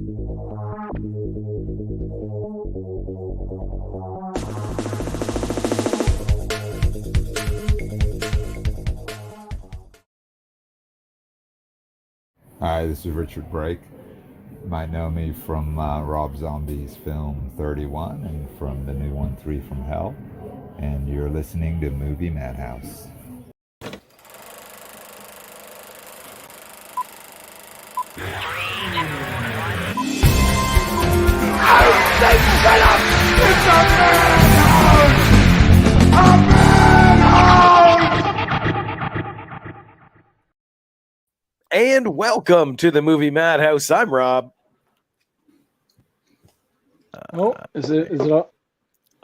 Hi, this is Richard Brake. You might know me from Rob Zombie's film 31 and from the new one, 3 from Hell. And you're listening to Movie Madhouse. And welcome to the Movie Madhouse. I'm Rob. Is it up?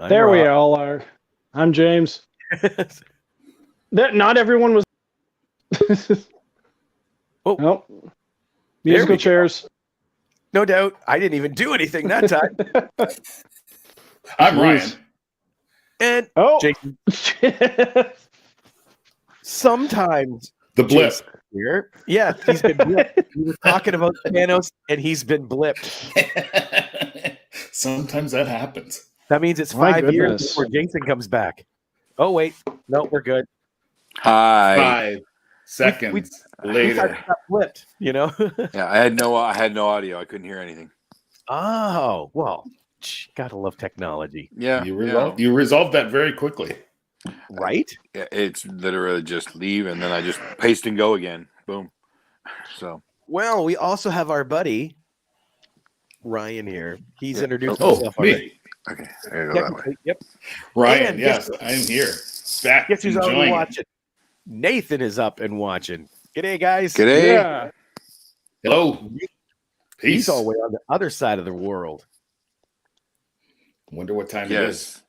There Rob. we all are. I'm James. Not everyone was. Oh. Nope. Musical chairs. No doubt. I didn't even do anything that time. I'm Ryan. And Jason. Sometimes The blip. Jason here. Yeah, he's been blipped. We were talking about Thanos, and he's been blipped. Sometimes that happens. That means it's My 5 years goodness. before Jason comes back. Oh, wait. No, we're good. Hi. 5 seconds We later. got blipped, you know? Yeah, I had no audio. I couldn't hear anything. Oh, well, gotta love technology. Yeah, You resolved that very quickly. Right? yeah, it's literally just leave and then I just paste and go again. Boom. So Well, we also have our buddy Ryan here. He's introduced Oh, himself me. already. okay, I gotta go that way. Yep. Ryan, And yes, I'm here. Back Guess who's already enjoying it. watching? Nathan is up and watching. G'day, guys. G'day. Yeah. Hello. Peace. He's all the way on the other side of the world. Wonder what time it Yes.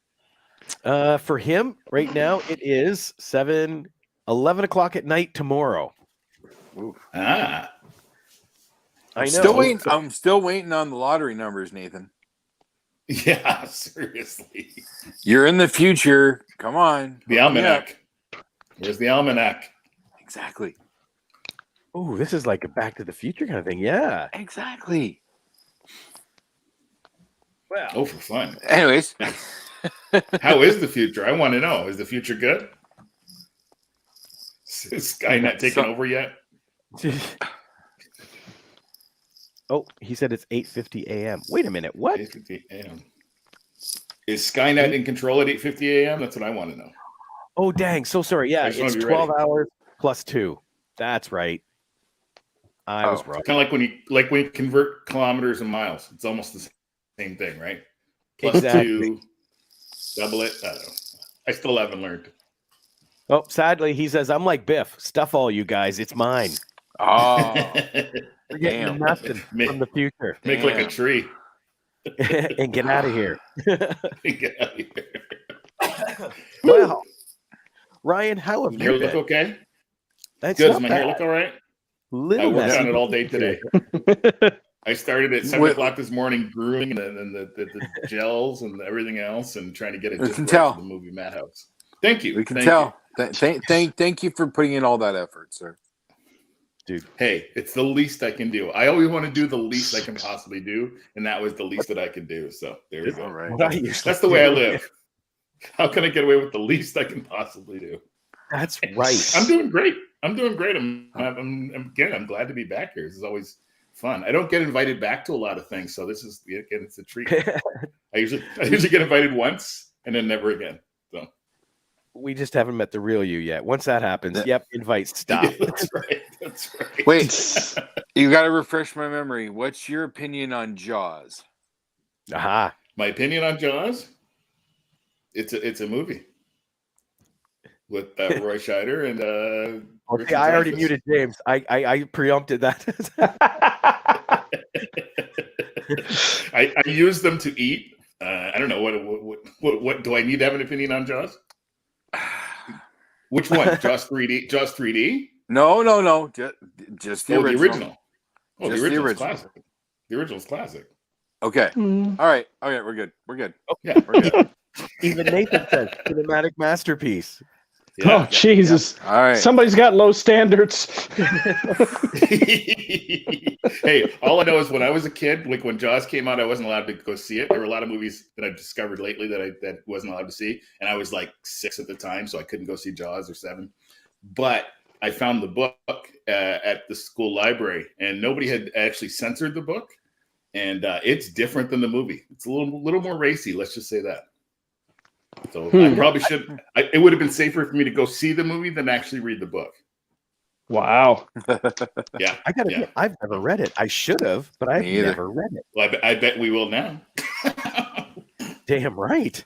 is. For him, right now, it is 11 o'clock at night tomorrow. Ah. I know. Still waiting. I'm still waiting on the lottery numbers, Nathan. Yeah, seriously. You're in the future. Come on. The almanac. Where's the almanac? Exactly. Oh, this is like a Back to the Future kind of thing. Yeah. Exactly. Well, Oh, for fun. Anyways. How is the future? I want to know. Is the future good? Is Skynet taking over yet? oh, he said it's 8:50 a.m. Wait a minute. What? 8:50 a.m. Is Skynet in control at 8:50 a.m.? That's what I want to know. Oh, dang. So sorry. Yeah, I just wanna it's be 12 ready. hours plus 2. That's right. I was wrong. Kind of like when you convert kilometers and miles. It's almost the same thing, right? Plus Exactly. 2, double it. I don't know. I still haven't learned. Oh, sadly, he says, I'm like Biff. Stuff all you guys. It's mine. Oh. We're getting Damn. nothing from the future. Make like a Damn. tree. And get out of here. Get out of here. Well, Ryan, how have Does my hair you look been? okay? That's Good. not Does my hair bad. look all right? I Little worked messy. on it all day today. I started at 7 o'clock this morning brewing and then the gels and everything else and trying to get it We just can right tell. for the Movie Madhouse. Thank you. We can Thank tell. Thank you for putting in all that effort, sir. you. Hey, it's the least I can do. I always want to do the least I can possibly do, and that was the least that I could do. So there we go. All right. What I usually That's the way I do. live. How can I get away with the least I can possibly do? That's right. I'm doing great. I'm I'm glad to be back here. This is always fun. I don't get invited back to a lot of things, so this is again, it's a treat. I usually get invited once and then never again. So We just haven't met the real you yet. Once that happens, yep, invite stop. that's right. That's right. Wait, you got to refresh my memory. What's your opinion on Jaws? Aha. My opinion on Jaws? It's a movie with Roy Scheider and Okay, Richard I already Dreyfuss. muted James. I preempted that. I use them to eat. I don't know what do I need to have an opinion on Jaws? Which one? Jaws 3D? Jaws 3D? No. Just the Oh, original. the original. Oh, Just the the original's original. classic. The original's classic. Okay. Mm. All right. We're good. Yeah, We're good. Even Nathan says cinematic masterpiece. Oh, Jesus. All right. Somebody's got low standards. Hey, all I know is when I was a kid, like when Jaws came out, I wasn't allowed to go see it. There were a lot of movies that I've discovered lately that wasn't allowed to see, and I was like 6 at the time, so I couldn't go see Jaws or 7. But I found the book at the school library, and nobody had actually censored the book, and it's different than the movie. It's a little more racy. Let's just say that. So I probably should. It would have been safer for me to go see the movie than actually read the book. Wow. Yeah, I gotta admit, I've never read it. I should have, but I've never read it. Well, I bet we will now. Damn right.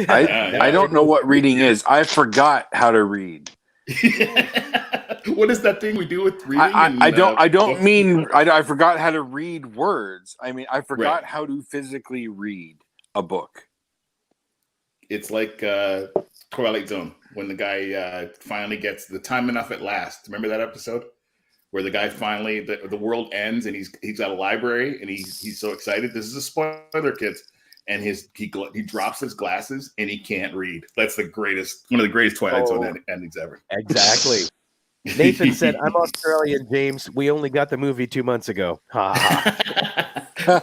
I don't know what reading is. I forgot how to read. What is that thing we do with reading? I don't mean I forgot how to read words. I mean I forgot how to physically read a book. It's like Twilight Zone when the guy finally gets the time enough at last. Remember that episode where the guy finally the world ends and he's got a library and he's so excited. This is a spoiler, kids. And he drops his glasses and he can't read. That's one of the greatest Twilight Zone endings ever. Exactly. Nathan said, "I'm Australian, James. We only got the movie 2 months ago." Ha ha.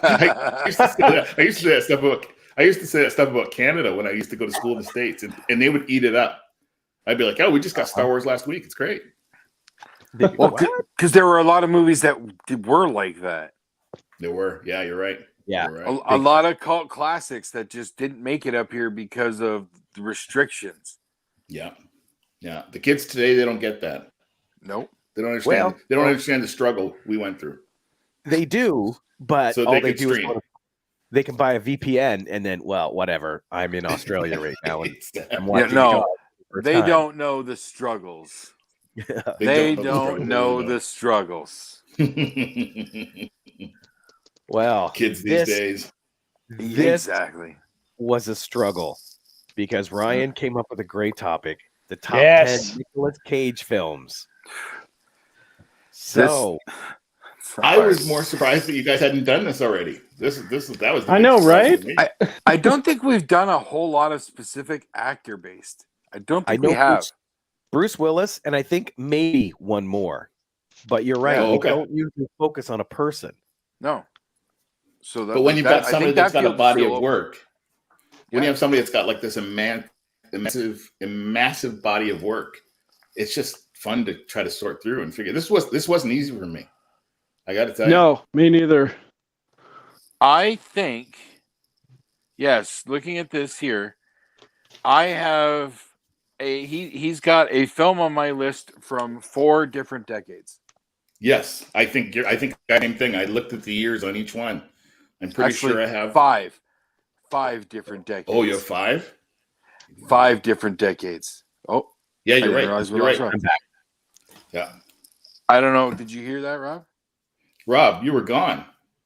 I used to say that stuff about. I used to say that stuff about Canada when I used to go to school in the States, and they would eat it up. I'd be like, "Oh, we just got Star Wars last week. It's great." Well, because there were a lot of movies that were like that. There were. Yeah, you're right. Yeah. You're right. A lot of cult classics that just didn't make it up here because of the restrictions. Yeah. Yeah. The kids today, they don't get that. Nope. They don't understand. Well, they don't understand the struggle we went through. They do, but So all they they can do stream. is they can buy a VPN and then, well, whatever. I'm in Australia right now. And I'm watching Jaws for They time. don't know the struggles. They don't know the struggles. Well, Kids these days. This Exactly. was a struggle because Ryan came up with a great topic: the top 10 Nicolas Cage films. So I was more surprised that you guys hadn't done this already. That was. The I know, right? I don't think we've done a whole lot of specific actor based. I don't think we have. Bruce Willis, and I think maybe one more. But you're right. Oh, okay. We don't usually focus on a person. No. So that, but when you've got somebody that's got a body of work, when you Yeah. have somebody that's got like this massive body of work, it's just fun to try to sort through and figure. This wasn't easy for me. I got to tell you. No, me neither. I think, yes, looking at this here, I have he's got a film on my list from 4 different decades. Yes, I think the same thing. I looked at the years on each one. I'm pretty sure I have 5 different decades. Oh, you have 5? 5 different decades. Oh, Yeah, you're I didn't right. realize we You're lost right. Rob. I'm back. Yeah, I don't know. Did you hear that, Rob? Rob, you were gone.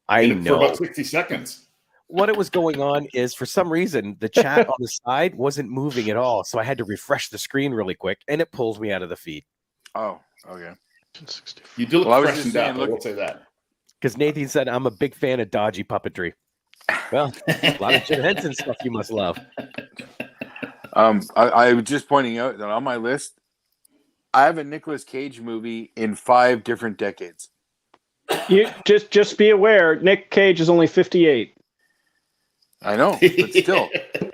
I for know. about 60 seconds. What it was going on is for some reason the chat on the side wasn't moving at all. So I had to refresh the screen really quick and it pulls me out of the feed. Oh, okay. You do look Well, I was just freshened saying, up. I will say that. Because Nathan said, I'm a big fan of dodgy puppetry. Well, a lot of Jim Henson stuff you must love. I was just pointing out that on my list, I have a Nicolas Cage movie in 5 different decades. You just be aware, Nick Cage is only 58. I know, but still,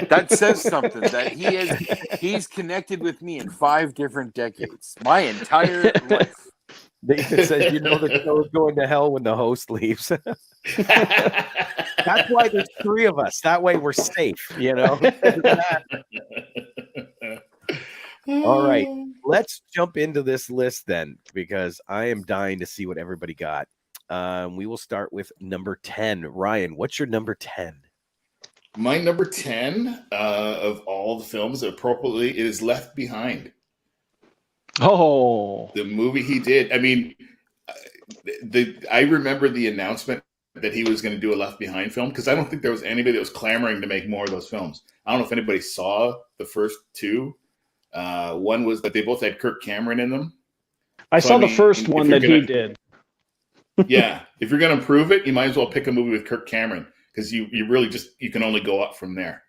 that says something that he's connected with me in 5 different decades. My entire life. Nathan says, you know the show's going to hell when the host leaves. That's why there's 3 of us. That way we're safe, you know? All right. Let's jump into this list then, because I am dying to see what everybody got. We will start with number 10. Ryan, what's your number 10? My number 10 of all the films appropriately is Left Behind. Oh, The movie he did. I mean, I remember the announcement that he was going to do a Left Behind film because I don't think there was anybody that was clamoring to make more of those films. I don't know if anybody saw the first 2. One was that they both had Kirk Cameron in them. I So, saw I the mean, first if one you're that he gonna- did. Yeah, if you're going to improve it, you might as well pick a movie with Kirk Cameron because you really just you can only go up from there.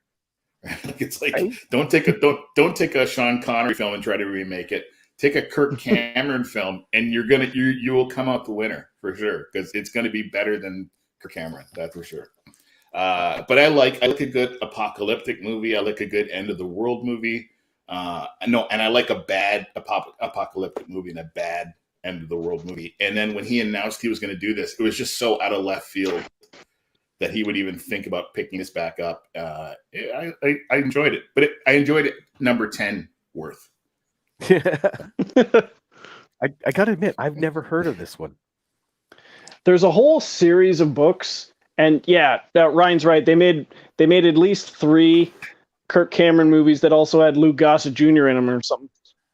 It's like Right? don't take a Sean Connery film and try to remake it. Take a Kirk Cameron film, and you will come out the winner for sure, because it's gonna be better than Kirk Cameron. That's for sure. But I like a good apocalyptic movie. I like a good end of the world movie. And I like a bad apocalyptic movie and a bad end of the world movie. And then when he announced he was going to do this, it was just so out of left field that he would even think about picking this back up. I enjoyed it, but I enjoyed it number 10 worth. I gotta admit, I've never heard of this one. There's a whole series of books, and yeah, Ryan's right. They made at least 3 Kirk Cameron movies that also had Lou Gossett Jr. in them or something.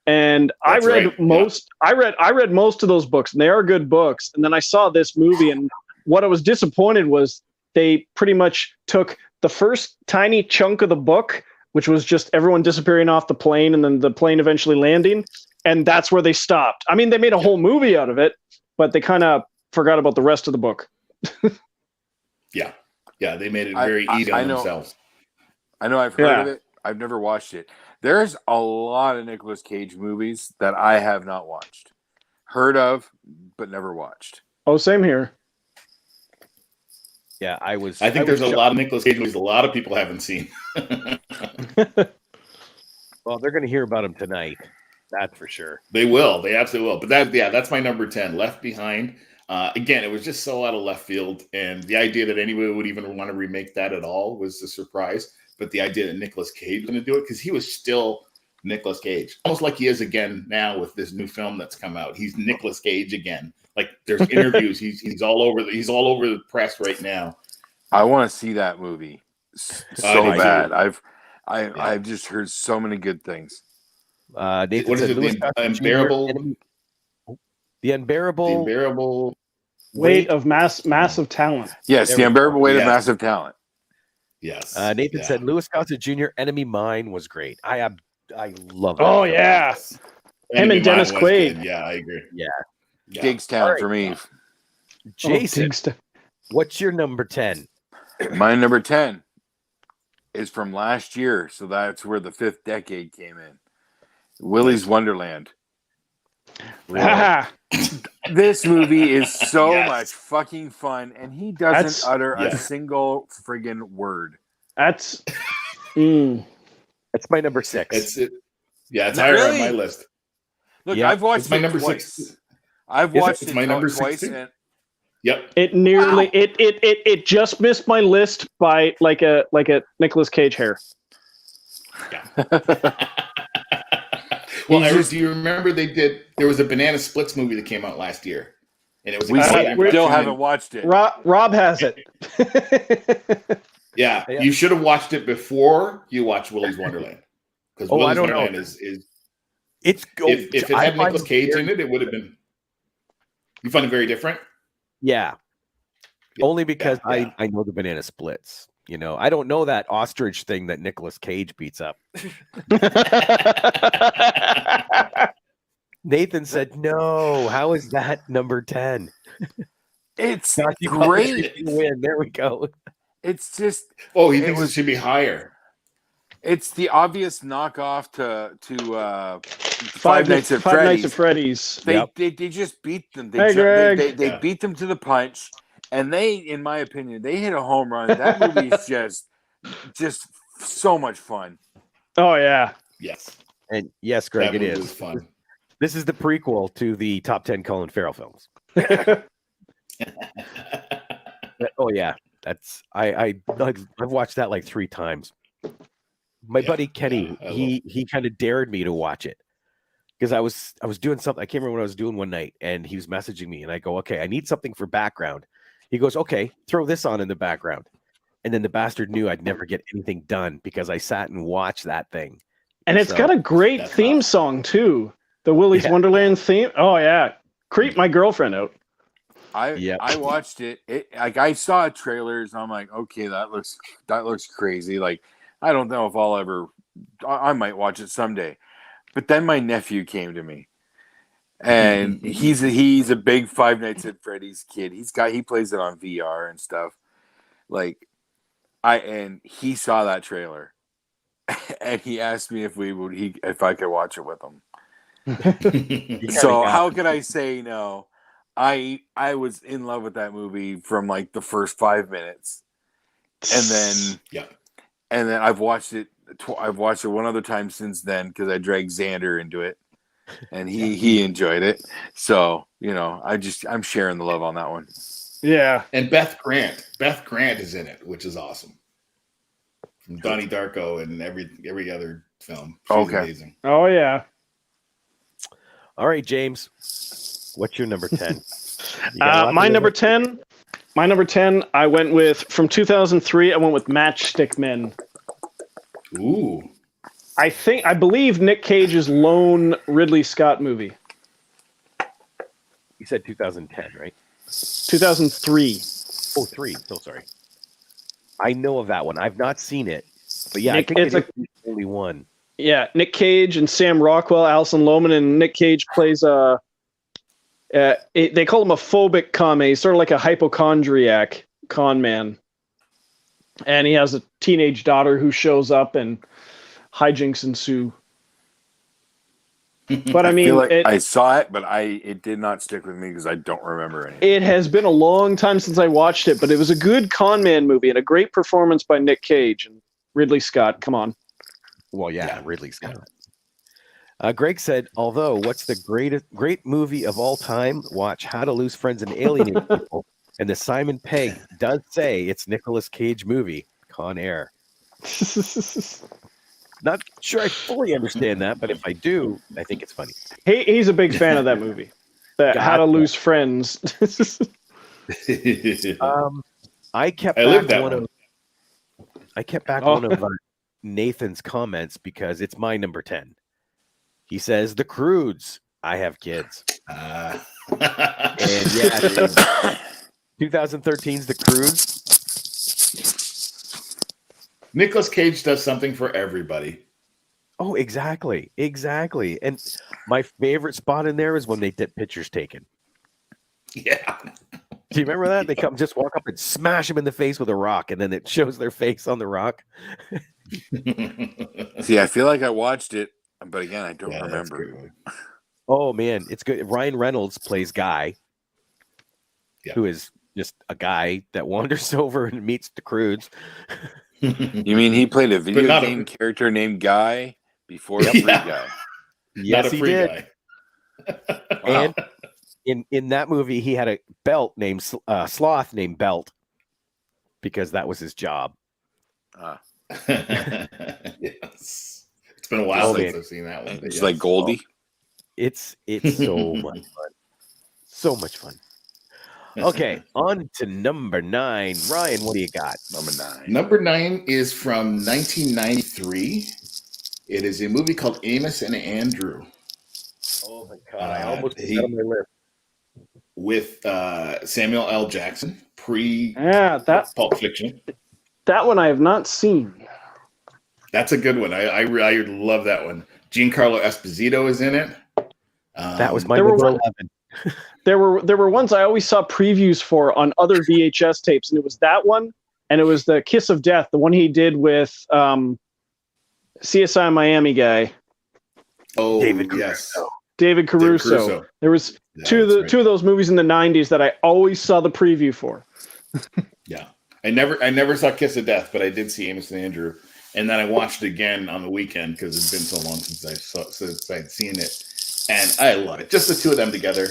And That's I read right, most. Yeah. I read most of those books, and they are good books. And then I saw this movie, and what I was disappointed was they pretty much took the first tiny chunk of the book, which was just everyone disappearing off the plane and then the plane eventually landing, and that's where they stopped. I mean, they made a whole movie out of it, but they kind of forgot about the rest of the book. Yeah, they made it very easy on themselves. I know I've heard of it. I've never watched it. There's a lot of Nicolas Cage movies that I have not watched. Heard of, but never watched. Oh, same here. Yeah, I think there's a lot of Nicolas Cage movies a lot of people haven't seen. Well, they're going to hear about him tonight. That's for sure. They will. They absolutely will. But that's my number 10, Left Behind. Again, it was just so out of left field, and the idea that anybody would even want to remake that at all was a surprise. But the idea that Nicolas Cage was going to do it, because he was still Nicolas Cage, almost like he is again now with this new film that's come out. He's Nicolas Cage again. Like there's interviews. he's all over the press right now. I want to see that movie so bad. I've just heard so many good things. Nathan what is said it? Louis The Gossett Jr. unbearable. The unbearable weight of massive talent. Yes, the unbearable weight of massive talent. Yes. Nathan said Louis Gossett Jr. Enemy Mine was great. I love it. Oh yeah, him and Dennis Quaid. Good. Yeah, I agree. Yeah. Digstown for me. Jason, what's your number 10? My number 10 is from last year, so that's where the 5th decade came in. Willy's Wonderland. This movie is so much fucking fun, and he doesn't utter a single friggin' word. That's my number 6. It's higher on my list. Look, I've watched my it number twice. 6. I've watched it's it my number twice. 6. And it nearly it just missed my list by like a Nicolas Cage hair. Yeah. Well, do you remember there was a Banana Splits movie that came out last year, and it was we still haven't watched it. Rob has it. Yeah, you should have watched it before you watched Willy's Wonderland, because Willy's Wonderland is it's if it had Nicolas Cage in it, it would have been. You find it very different. Yeah. Only because I know the Banana Splits. You know, I don't know that ostrich thing that Nicolas Cage beats up. Nathan said, "No, how is that number 10?" It's great. Win. There we go. It's just he thinks it should be higher. It's the obvious knockoff to Five Nights at Freddy's. They just beat them. They beat them to the punch, and they, in my opinion, they hit a home run. That movie is just so much fun. Oh yeah. Yes. And yes, Greg, that it is fun. This is the prequel to the top 10 Colin Farrell films. Oh yeah, that's I've watched that like 3 times. My buddy Kenny, he kind of dared me to watch it because I was doing something. I can't remember what I was doing one night, and he was messaging me, and I go, "Okay, I need something for background." He goes, "Okay, throw this on in the background." And then the bastard knew I'd never get anything done because I sat and watched that thing. And it's got a great theme song too. The Willy's Wonderland theme. Oh yeah, creep my girlfriend out. I watched it. I saw trailers, and I'm like, okay, that looks crazy. Like, I don't know if I might watch it someday. But then my nephew came to me, and he's a big Five Nights at Freddy's kid. He plays it on VR and stuff. Like, and he saw that trailer, and he asked me if I could watch it with him. You So kinda got how it. could I say no? I was in love with that movie from like the first 5 minutes, and then Yeah. I've watched it. I've watched it one other time since then because I dragged Xander into it, and he enjoyed it. So I'm sharing the love on that one. Yeah. And Beth Grant. Beth Grant is in it, which is awesome. From Donnie Darko and every other film. She's Okay. amazing. Oh yeah. All right, James. What's your number 10? You got a lot to My live number up? 10. My number 10. I went with from 2003. I went with Matchstick Men. Ooh. I believe Nick Cage's lone Ridley Scott movie. You said 2010, right? 2003. Oh, 3. So sorry. I know of that one. I've not seen it, but yeah, Nick- I think it's it's the only one. Yeah, Nick Cage and Sam Rockwell, Alison Lohman, and Nick Cage plays they call him a phobic con man. He's sort of like a hypochondriac con man. And he has a teenage daughter who shows up and hijinks ensue. But I mean, feel like I saw it, but it did not stick with me because I don't remember anything. it has been a long time since I watched it, but it was a good con man movie and a great performance by Nick Cage and Ridley Scott. Come on. Well, yeah, Ridley Scott. Greg said, although what's the great movie of all time? Watch How to Lose Friends and Alienate People. And the Simon Pegg does say it's Nicolas Cage movie, Con Air. Not sure I fully understand that, but if I do, I think it's funny. He's a big fan of that movie. How to Lose Friends. I kept I lived back that one one. of I kept back one of Nathan's comments because it's my number 10. He says, The Croods. I have kids. And yeah, 2013's The Croods. Nicolas Cage does something for everybody. Oh, exactly. And my favorite spot in there is when they get pictures taken. Yeah. Do you remember that? They just walk up and smash them in the face with a rock, and then it shows their face on the rock. See, I feel like I watched it, but again, I don't That's a remember. good one. Oh man, it's good. Ryan Reynolds plays Guy, who is just a guy that wanders over and meets the Croods. You mean he played a video not game character named Guy before Free Guy? Yes, he did. Guy. And in that movie, he had a belt named Sloth named Belt because that was his job. Yes. It's been a while since I've seen that one. It's like Goldie. It's so much fun. So much fun. Okay, on to number 9. Ryan, what do you got? Number 9. Number 9 is from 1993. It is a movie called Amos and Andrew. Oh my god, I almost put that on my list. With Samuel L. Jackson, Pulp Fiction. That one I have not seen. That's a good one. I love that one. Giancarlo Esposito is in it. That was my number 11. There were ones I always saw previews for on other VHS tapes, and it was that one, and it was the Kiss of Death, the one he did with CSI Miami guy. Oh, David yes. David Caruso. There was two of those movies in the 90s that I always saw the preview for. Yeah. I never saw Kiss of Death, but I did see Amos and Andrew. And then I watched it again on the weekend because it's been so long since I'd seen it. And I love it. Just the two of them together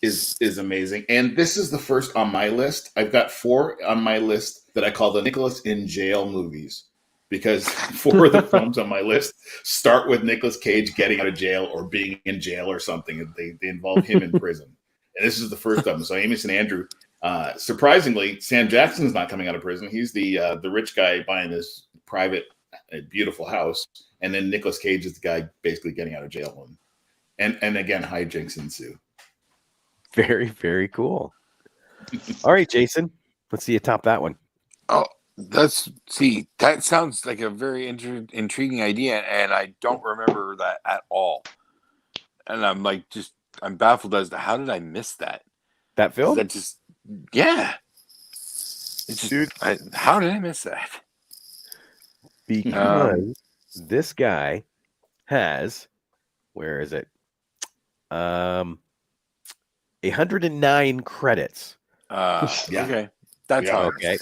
is amazing. And this is the first on my list. I've got 4 on my list that I call the Nicolas in jail movies. Because 4 of the films on my list start with Nicolas Cage getting out of jail or being in jail or something. They involve him in prison. And this is the first of them. So Amos and Andrew. Surprisingly, Sam Jackson's not coming out of prison. He's the rich guy buying this private, beautiful house. And then Nicolas Cage is the guy basically getting out of jail. And again, hijinks ensue. Very, very cool. All right, Jason, let's see you top that one. Oh, that sounds like a very intriguing idea, and I don't remember that at all. And I'm baffled as to how did I miss that? That film? That just, yeah. It's just, how did I miss that? because this guy has, where is it? 109 credits. Okay, that's Yeah. hard. Okay.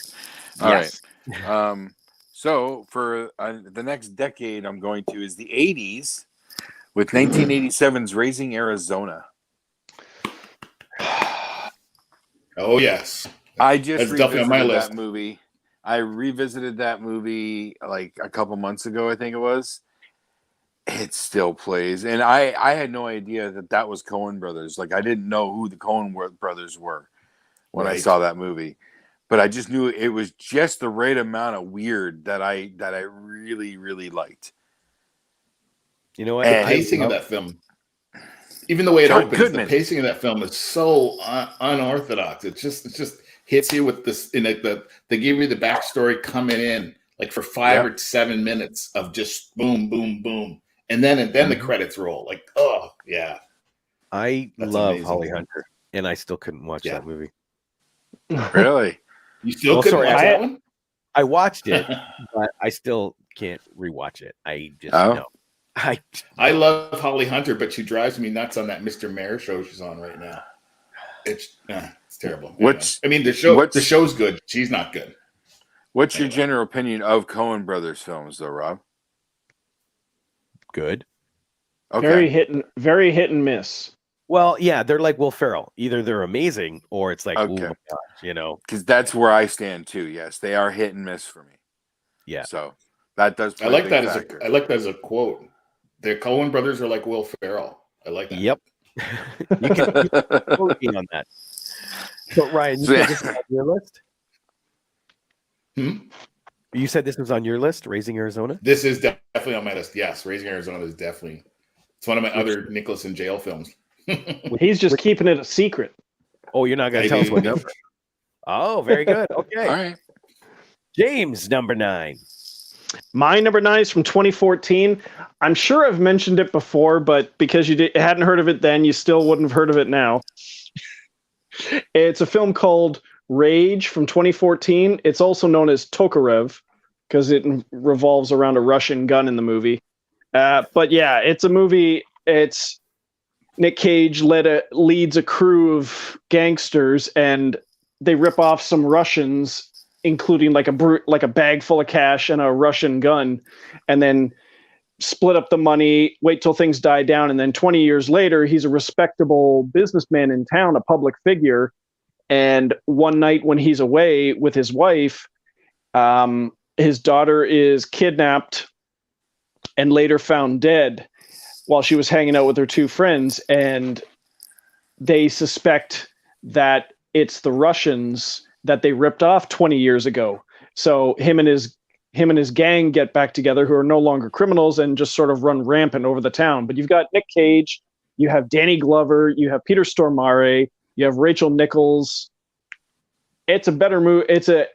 All Yes. right. So for the next decade, I'm going to is the 80s with 1987's Raising Arizona. Oh yes, I just that's definitely on my revisited list. that movie. I revisited that movie like a couple months ago, I think it was. It still plays, and I had no idea that was Coen Brothers. Like I didn't know who the Coen Brothers were when I Right. saw that movie, but I just knew it was just the right amount of weird that I really really liked. You know what? The pacing of that film, even the way it John opens, Goodman. the pacing of that film is so unorthodox. It just hits you with this. In they give you the backstory coming in like for 5 or 7 minutes of just boom, boom, boom, and then the credits roll. Like, oh yeah, I That's love amazing. Holly Hunter, and I still couldn't watch that movie. Really? You still Well, couldn't sorry, watch that one? I watched it, but I still can't rewatch it. I just no. I love Holly Hunter, but she drives me nuts on that Mr. Mayor show she's on right now. It's terrible. Anyway. I mean, the show's good. She's not good. What's your general opinion of Coen Brothers films, though, Rob? Good. Okay. Very hit and miss. Well, yeah, they're like Will Ferrell. Either they're amazing or it's like, oh my gosh, because that's where I stand too. Yes, they are hit and miss for me. Yeah. So that does. I like that as a quote. The Coen Brothers are like Will Ferrell. I like that. Yep. You can quote on that. So Ryan, you said this is on your list? You said this was on your list, Raising Arizona? This is definitely on my list. Yes, Raising Arizona is definitely. It's one of my other Nicholas in Jail films. He's just keeping it a secret. Oh, you're not going to tell us what number? Oh, very good. Okay. All right. James, number 9. My number 9 is from 2014. I'm sure I've mentioned it before, but because you hadn't heard of it then, you still wouldn't have heard of it now. It's a film called Rage from 2014. It's also known as Tokarev because it revolves around a Russian gun in the movie. But yeah, it's a movie. It's Nick Cage leads a crew of gangsters, and they rip off some Russians, including like a bag full of cash and a Russian gun, and then split up the money, wait till things die down, and then 20 years later, he's a respectable businessman in town, a public figure. And one night when he's away with his wife, his daughter is kidnapped and later found dead while she was hanging out with her 2 friends, and they suspect that it's the Russians that they ripped off 20 years ago. So him and his gang get back together, who are no longer criminals, and just sort of run rampant over the town. But you've got Nick Cage, you have Danny Glover, you have Peter Stormare, you have Rachel Nichols. It's a better movie. I'd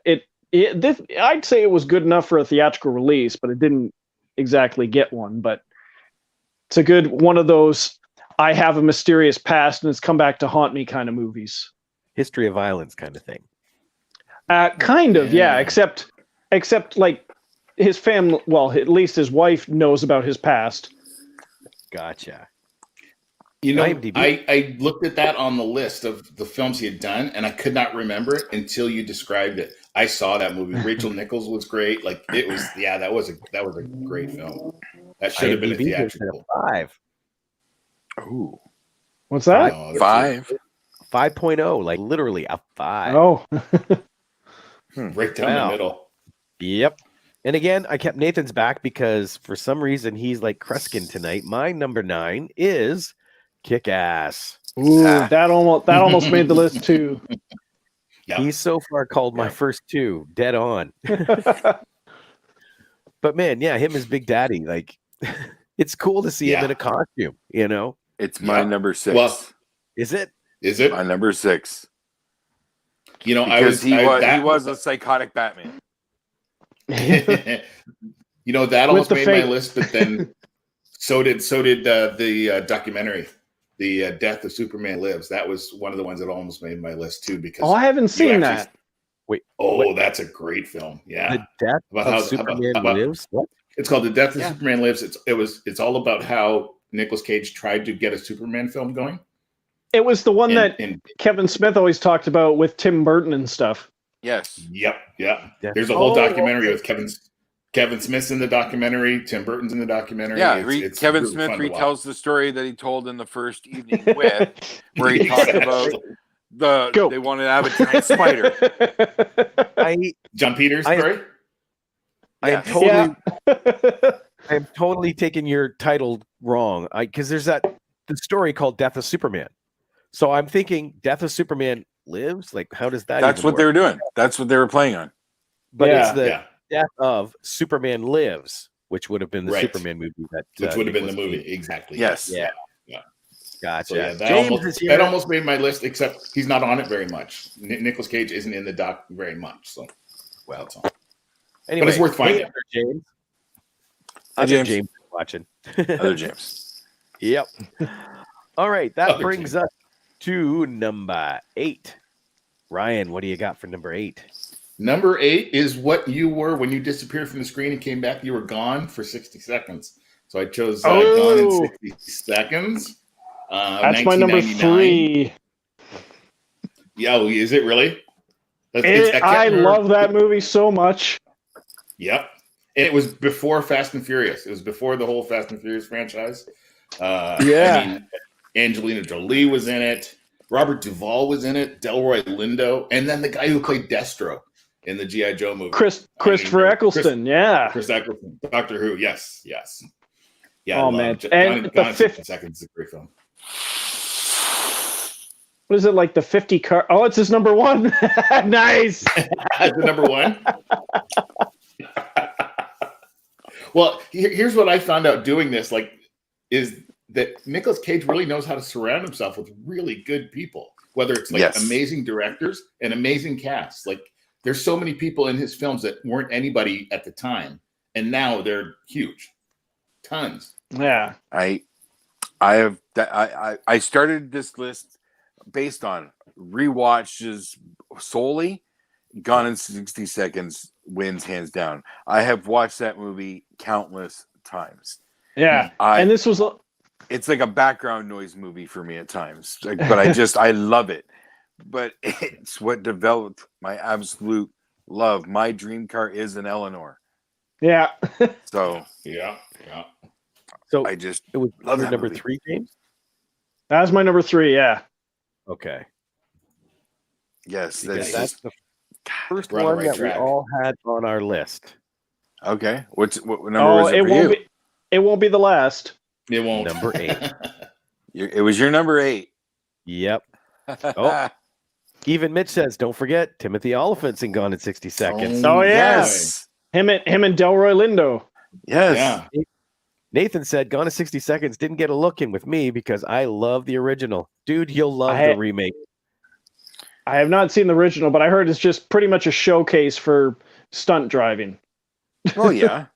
say it was good enough for a theatrical release, but it didn't exactly get one. But it's a good one of those I have a mysterious past and it's come back to haunt me kind of movies. History of violence kind of thing. Kind of, yeah. Except like his family, well, at least his wife knows about his past. Gotcha. You know, I looked at that on the list of the films he had done, and I could not remember it until you described it. I saw that movie. Rachel Nichols was great. Like it was, that was a great film. That should have been a theatrical. 5. Ooh, what's that? 5. 5.0, like literally a 5. Oh, right down the middle. Yep. And again, I kept Nathan's back because for some reason he's like Kreskin tonight. My number 9 is Kick-Ass. Ooh, that almost made the list too. Yeah. He's so far called my first 2 dead on. But man, yeah, him as Big Daddy, like it's cool to see him in a costume, you know. It's my number 6. Well, is it? Is it my number 6? You know, because he was a psychotic Batman. You know, that almost made my list, but then so did the documentary, The Death of Superman Lives. That was one of the ones that almost made my list too. Because I haven't seen that. Wait. Oh, what? that's a great film. Yeah. The Death of Superman Lives? What? It's called The Death of Superman Lives. It's all about how Nicolas Cage tried to get a Superman film going. It was the one that Kevin Smith always talked about with Tim Burton and stuff. Yes. Yep. Yeah. There's a whole documentary with Kevin Smith's in the documentary. Tim Burton's in the documentary. Yeah. Kevin really Smith retells the story that he told in the first evening with, where he talked about they wanted to have a giant spider. John Peters story. I am totally taking your title wrong. Because there's the story called Death of Superman. So I'm thinking Death of Superman Lives. Like, how does that? That's what they were doing. That's what they were playing on. But it's the Death of Superman Lives, which would have been the Superman movie. Which would have been the movie. Exactly. Yes. Yeah. Gotcha. So, that almost made my list, except he's not on it very much. Nicolas Cage isn't in the doc very much. So, that's all. Anyway, but it's worth finding. James. James watching. Other James. Yep. All right. That brings us to number 8. Ryan, what do you got for number 8? Number 8 is what you were when you disappeared from the screen and came back. You were gone for 60 seconds. So I chose Gone in 60 Seconds. That's my number 3. Yo, is it really? I love that movie so much. Yep. And it was before Fast and Furious. It was before the whole Fast and Furious franchise. I mean, Angelina Jolie was in it. Robert Duvall was in it. Delroy Lindo. And then the guy who played Destro in the G.I. Joe movie. Christopher Eccleston, Chris Eccleston. Doctor Who, yes. Yeah, oh, man. And Gone in 60 Seconds is a great film. What is it, like the 50 car? Oh, it's his number 1. Nice. The number 1? Well, here's what I found out doing this, is that Nicolas Cage really knows how to surround himself with really good people, whether it's amazing directors and amazing casts. Like, there's so many people in his films that weren't anybody at the time, and now they're huge. Tons. Yeah. I started this list based on rewatches solely. Gone in 60 Seconds wins hands down. I have watched that movie countless times. Yeah. And this was it's like a background noise movie for me at times. But I love it. But it's what developed my absolute love. My dream car is an Eleanor. Yeah. So yeah. So it was love your number movie. 3, James? That was my number 3, yeah. Okay. Yes, that's the first one that we all had on our list. Okay. What number was it for you? It won't be the last. It won't. Number 8. It was your number 8. Yep. Oh. Even Mitch says, don't forget Timothy Oliphant's in Gone in 60 Seconds. Oh, yes. Him and Delroy Lindo. Yes. Yeah. Nathan said Gone in 60 Seconds didn't get a look in with me because I love the original. Dude, you'll love the remake. I have not seen the original, but I heard it's just pretty much a showcase for stunt driving. Oh, yeah.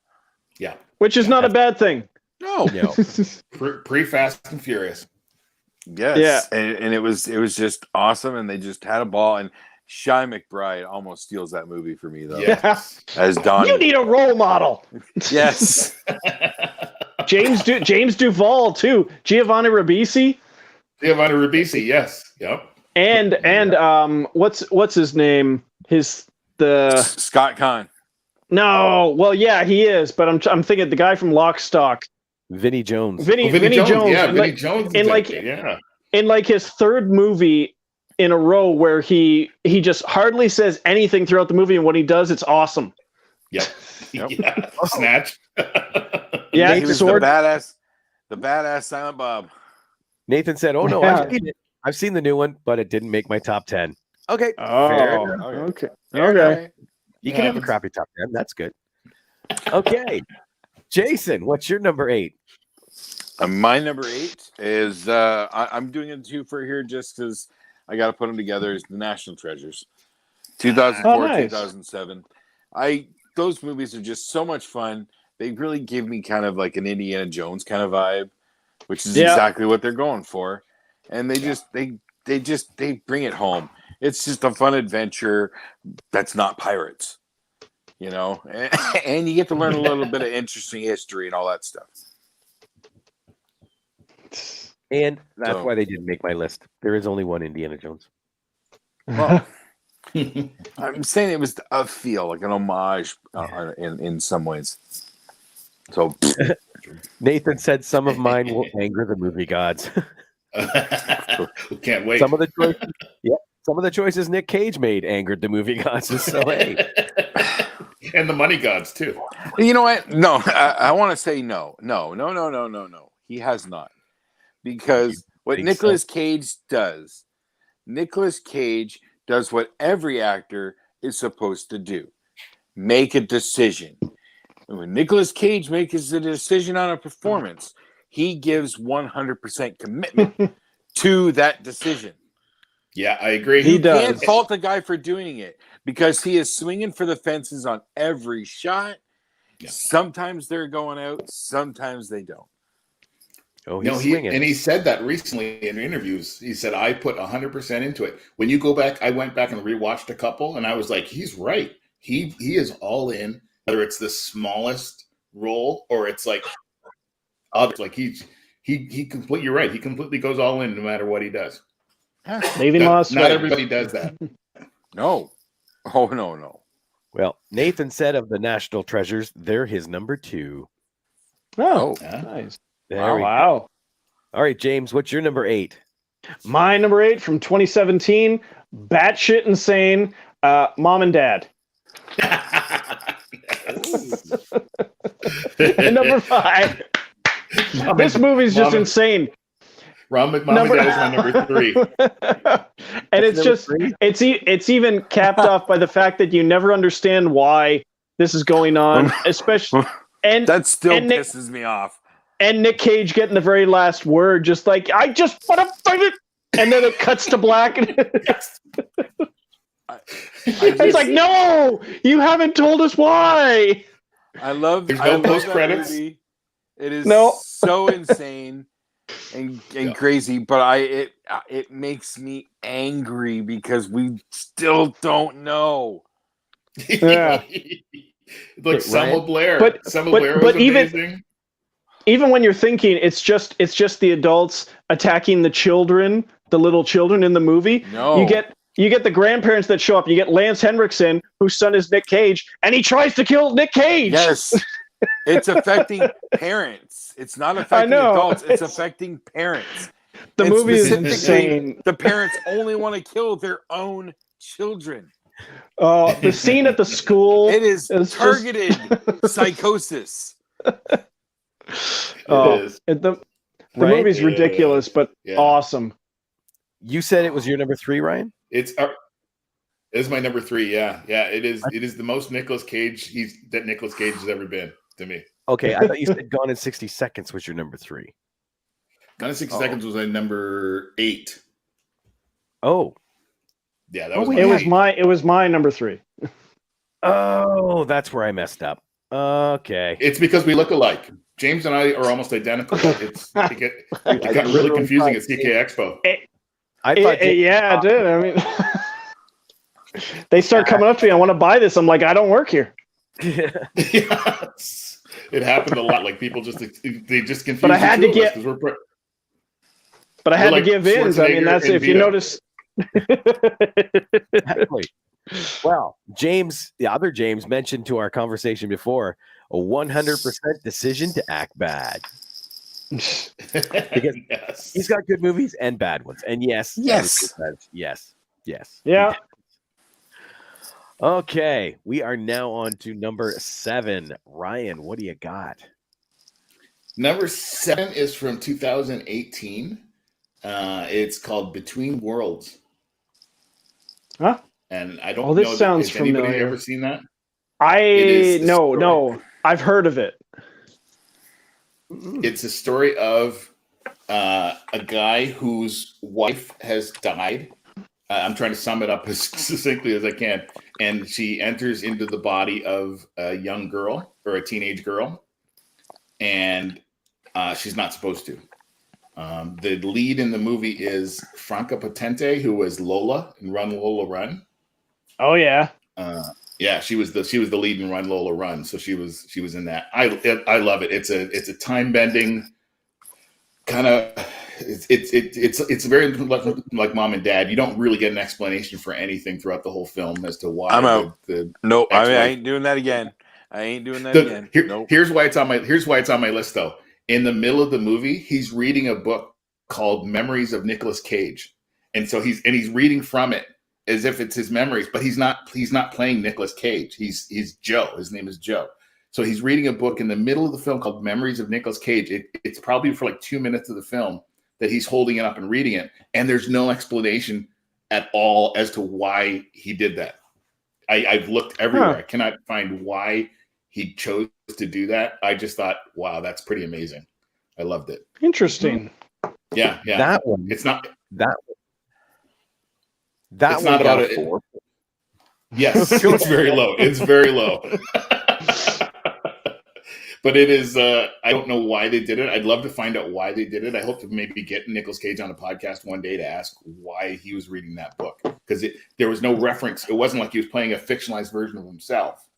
Yeah. Which is not a bad thing. No. Pre-Fast and Furious. Yes. Yeah. And it was just awesome, and they just had a ball. And Shy McBride almost steals that movie for me, though. Yes. As Donnie. You need a role model. Yes. James Duvall too. Giovanni Ribisi. Yes. Yep. And what's his name? Scott Conn. No, well, yeah, he is, but I'm thinking the guy from Lock, Stock. Vinnie Jones. Vinnie Jones. Yeah, Vinnie Jones. In like his third movie in a row where he just hardly says anything throughout the movie, and when he does, it's awesome. Yep. Yeah. Snatch. Yeah, he was the badass Silent Bob. Nathan said, "Oh no, Yeah. I've seen the new one, but it didn't make my top 10." Okay. Oh, okay. You can have a crappy top 10. That's good. Okay. Jason, what's your number 8? My number 8 is I'm doing a 2 for here just because I got to put them together. Is the National Treasures, 2004, nice. 2007. Those movies are just so much fun. They really give me kind of like an Indiana Jones kind of vibe, which is exactly what they're going for. And they bring it home. It's just a fun adventure that's not pirates, you know, and you get to learn a little bit of interesting history and all that stuff. And that's why they didn't make my list. There is only one Indiana Jones. Well, I'm saying it was a feel, like an homage in some ways. So Nathan said some of mine will anger the movie gods. Can't wait. Some of the choices Nick Cage made angered the movie gods. So hey. And the money gods too. You know what? No, I want to say no. He has not. Because what Nicolas Cage does what every actor is supposed to do. Make a decision. And when Nicolas Cage makes a decision on a performance, he gives 100% commitment to that decision. Yeah, I agree. You can't fault the guy for doing it because he is swinging for the fences on every shot. Yeah. Sometimes they're going out, sometimes they don't. Oh, he's swinging. And he said that recently in interviews. He said, I put 100% into it. When you go back, I went back and rewatched a couple, and I was like, he's right. He is all in, whether it's the smallest role or it's like others. Like he completely, you're right. He completely goes all in no matter what he does. Not everybody does that. No. Oh, no. Well, Nathan said of the National Treasures, they're his number 2. Oh, nice. Wow. All right, James, what's your number 8? My number 8 from 2017, batshit insane, Mom and Dad. And number 5. This movie's just insane. Mom and Dad is my number 3. And it's just, it's even capped off by the fact that you never understand why this is going on, especially, and that still pisses me off. And Nick Cage getting the very last word, just like, I just want to fight it. And then it cuts to black. It's like, no, you haven't told us why. I love post credits. Movie. It is so insane and crazy, but it makes me angry because we still don't know. Yeah. Like Selma Blair. Selma Blair was but amazing. Even when you're thinking it's just the adults attacking the children, the little children in the movie. No. You get the grandparents that show up. You get Lance Henriksen, whose son is Nick Cage, and he tries to kill Nick Cage. Yes. It's affecting parents. It's not affecting adults. It's affecting parents. The movie is insane. The parents only want to kill their own children. The scene at the school. It is targeted psychosis. The movie's ridiculous, but awesome. You said it was your number 3, Ryan? It's my number 3. Yeah. It is. It is the most Nicolas Cage that Nicolas Cage has ever been to me. Okay, I thought you said Gone in 60 Seconds was your number 3. Gone in 60 Seconds was my number 8. Oh, yeah, that was. It was my number 3. Oh, that's where I messed up. Okay, it's because we look alike. James and I are almost identical. It got really confusing at CK Expo. Yeah, it did. I mean, they start coming up to me. I want to buy this. I'm like, I don't work here. Yes. It happened a lot. Like people just confused. But I had to give in. I mean, that's if you notice. Exactly. Well, James, the other James mentioned to our conversation before, a 100% decision to act bad. Because he's got good movies and bad ones. And yes. Yeah. Okay, we are now on to number 7. Ryan, what do you got? Number 7 is from 2018. It's called Between Worlds. Huh? And I don't know. This sounds familiar. Anybody ever seen that? No. I've heard of it. It's a story of a guy whose wife has died. I'm trying to sum it up as succinctly as I can. And she enters into the body of a young girl or a teenage girl. And she's not supposed to. The lead in the movie is Franca Potente, who was Lola in Run Lola Run. Oh yeah. Yeah, she was the lead in Run Lola Run, so she was in that. I love it. It's a time bending kind of. It's very like Mom and Dad. You don't really get an explanation for anything throughout the whole film as to why. I'm out. Nope, I ain't doing that again. Nope. Here's why it's on my list though. In the middle of the movie, he's reading a book called Memories of Nicolas Cage, and so he's reading from it as if it's his memories, but he's not playing Nicolas Cage. He's Joe. His name is Joe. So he's reading a book in the middle of the film called Memories of Nicolas Cage. It's probably for like 2 minutes of the film that he's holding it up and reading it, and there's no explanation at all as to why he did that. I've looked everywhere. I cannot find why he chose to do that. I just thought, wow, that's pretty amazing. I loved it. Interesting. Yeah. That one. It's not that. That it's one not got about a 4. Yes, it's very low. It's very low. But it is. I don't know why they did it. I'd love to find out why they did it. I hope to maybe get Nicolas Cage on a podcast one day to ask why he was reading that book, because there was no reference. It wasn't like he was playing a fictionalized version of himself.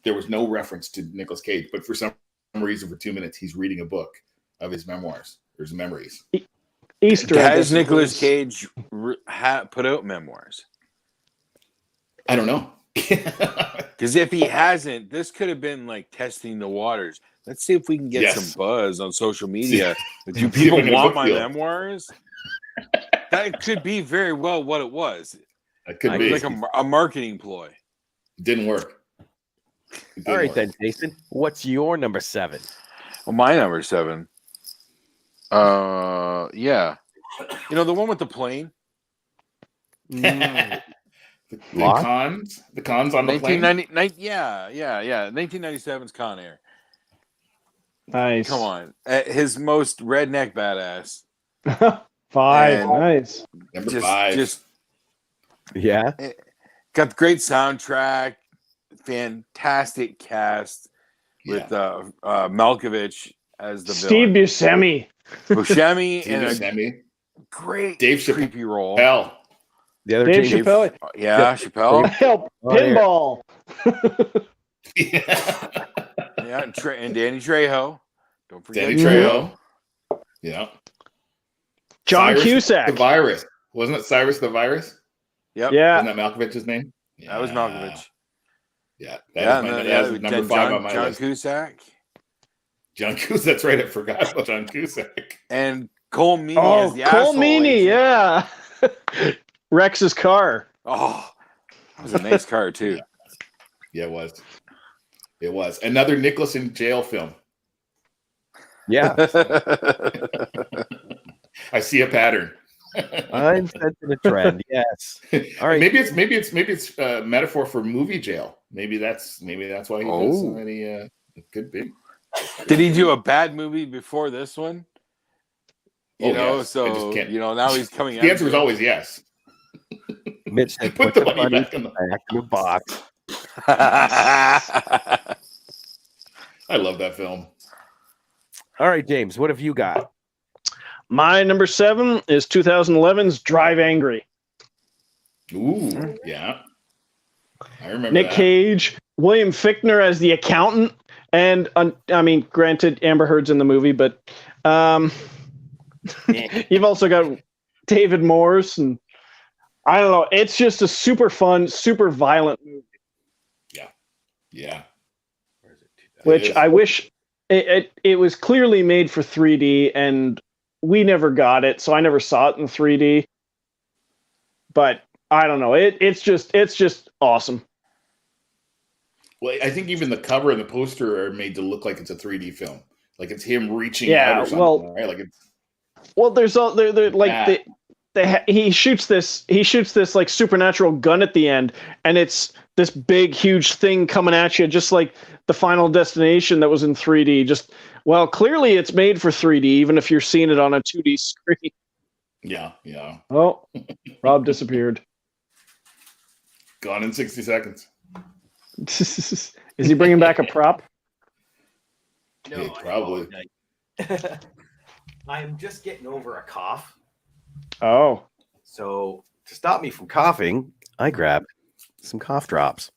There was no reference to Nicolas Cage, but for some reason, for 2 minutes, he's reading a book of his memoirs, or his memories. Easter. Has Nicolas Cage put out memoirs? I don't know. Because if he hasn't, this could have been like testing the waters. Let's see if we can get some buzz on social media. Do people want my memoirs? That could be very well what it was. It could be like a marketing ploy. Didn't work. All right, then, Jason. What's your number 7? Well, my number 7. Yeah. You know, the one with the plane? The cons on the plane? Yeah. 1997's Con Air. Nice. Come on. His most redneck badass. 5. Nice. Number 5. Yeah. Got the great soundtrack. Fantastic cast with Malkovich as the Steve villain. Buscemi in a great Dave creepy role. Chappelle. The other Dave James, Chappelle. Chappelle. Pinball. Yeah, and Danny Trejo. Don't forget Danny Trejo. Yeah. John Cyrus Cusack. the Virus. Wasn't it Cyrus the Virus? Yep. Yeah. Wasn't that Malkovich's name? Yeah. That was Malkovich. Yeah. That is number 5 on my John list. Cusack. John Cusack. That's right. I forgot about John Cusack. And Cole Meany as the Cole asshole. Meany, yeah. Rex's car. Oh, that was a nice car, too. Yeah, it was. It was. Another Nicholas in jail film. Yeah. I see a pattern. I'm sensing a trend. Yes. All right. Maybe it's a metaphor for movie jail. Maybe that's why he does so many. It could be. Did he do a bad movie before this one? Yes. So now he's coming out. The answer is always yes. Mitch said, Put the money back in the box. I love that film. All right, James, what have you got? My number 7 is 2011's Drive Angry. Ooh, yeah. I remember Nick that. Cage, William Fichtner as the accountant, and I mean, granted, Amber Heard's in the movie, but you've also got David Morse, and I don't know. It's just a super fun, super violent movie. Yeah. Which I wish it was clearly made for 3D, and we never got it, so I never saw it in 3D. But I don't know. It's just awesome. Well, I think even the cover and the poster are made to look like it's a 3D film, like it's him reaching out or something. Right? Like it's. Well, there's all they're like he shoots this like supernatural gun at the end, and it's this big huge thing coming at you, just like the Final Destination that was in 3D. Just clearly it's made for 3D, even if you're seeing it on a 2D screen. Yeah. Oh, Rob disappeared. Gone in 60 seconds. Is he bringing back a prop? No, probably. I'm just getting over a cough. Oh, So to stop me from coughing, I grabbed some cough drops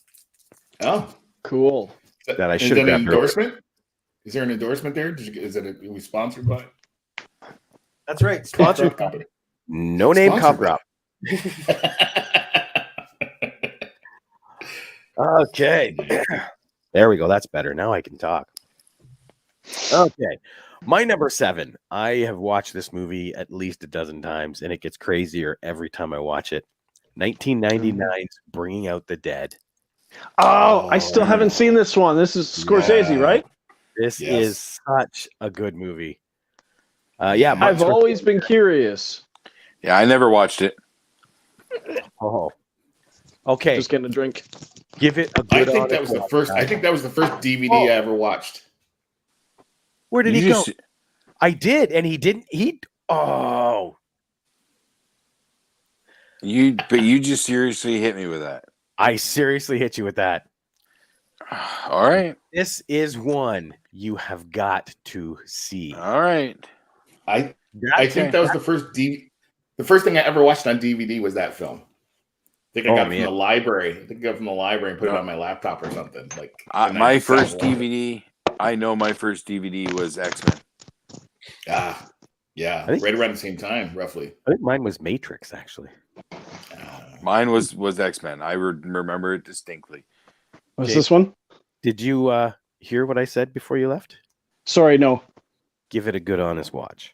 Oh, cool. that I is should that have an grabbed earlier. endorsement? Is there an endorsement there? Is it? Are we sponsored by? That's right. Cough Sponsored. drop company. No name cough Sponsored. drop. Okay. There we go. That's better. Now I can talk. Okay. My number 7. I have watched this movie at least a dozen times, and it gets crazier every time I watch it. 1999's Bringing Out the Dead. Oh, I still haven't seen this one. This is Scorsese, right? This Yes. is such a good movie. I've always been curious. Yeah, I never watched it. Oh. Okay. Just getting a drink. Give it a I good think that was the first. I think that was the first DVD I ever watched. Where did You he go? just- I did, and he didn't. Oh. But you just seriously hit me with that. I seriously hit you with that. All right. This is one you have got to see. All right. I think that was the first the first thing I ever watched on DVD was that film. I think I got it from the library. I think I got it from the library and put it on my laptop or something. Like My first DVD, I know my first DVD was X-Men. Yeah, I think- right around the same time, roughly. I think mine was Matrix, actually. Mine was X-Men. I remember it distinctly. Was Jake. this one? Did you hear what I said before you left? Sorry, no. Give it a good, honest watch.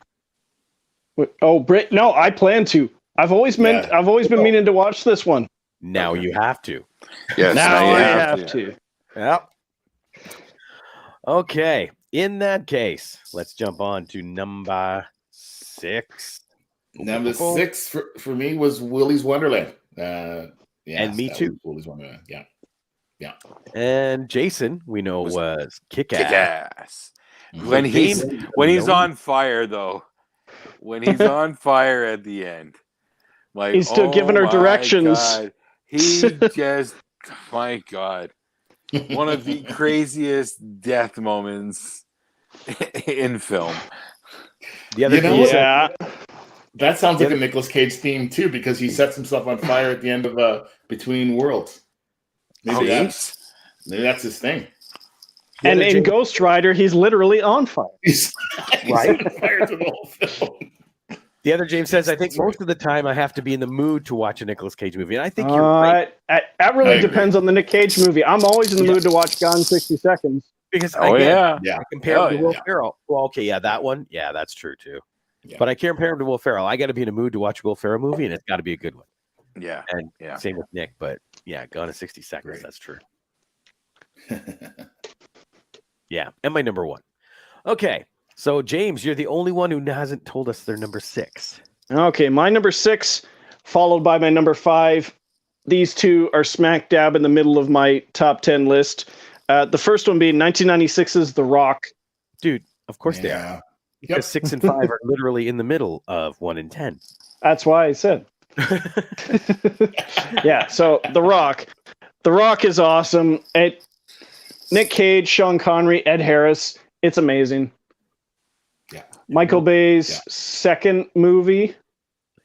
Oh, Brit. No, I plan to. I've always been meaning to watch this one. Now you have to. Yes, Now you I have to. Yep. Okay. In that case, let's jump on to number 6. Number 6 for me was Willy's Wonderland. And me too. Willy's Wonderland. Yeah. And Jason, we know, was Kick-Ass. Kick-Ass. Mhm. When he's on fire, though. When he's on fire at the end. Like, He's still giving her my directions. God. He just, my God. One of the craziest death moments in film. The other You know thing what? Yeah. That sounds like a Nicolas Cage theme too, because he sets himself on fire at the end of Between Worlds. Maybe that's his thing. And in Ghost Rider, he's literally on fire. He's Right? on fire through the whole film. The other James says, I think most of the time I have to be in the mood to watch a Nicolas Cage movie. And I think you're right. That really depends on the Nick Cage movie. I'm always in the mood to watch Gone in 60 Seconds. Because yeah. I compare him to Will Ferrell. Well, okay, yeah, that one. Yeah, that's true too. Yeah. But I can't compare him to Will Ferrell. I got to be in a mood to watch a Will Ferrell movie, and it's got to be a good one. Yeah. And same with Nick. But yeah, Gone in 60 Seconds. Great. That's true. Yeah, and my number 1. Okay, so James, you're the only one who hasn't told us their number 6. Okay, my number 6, followed by my number 5. These two are smack dab in the middle of my top 10 list. The first one being 1996's The Rock. Dude, of course they are. Because 6 and 5 are literally in the middle of 1 and 10. That's why I said. Yeah, so The Rock. The Rock is awesome. Nick Cage, Sean Connery, Ed Harris. It's amazing. Yeah. Michael Bay's second movie.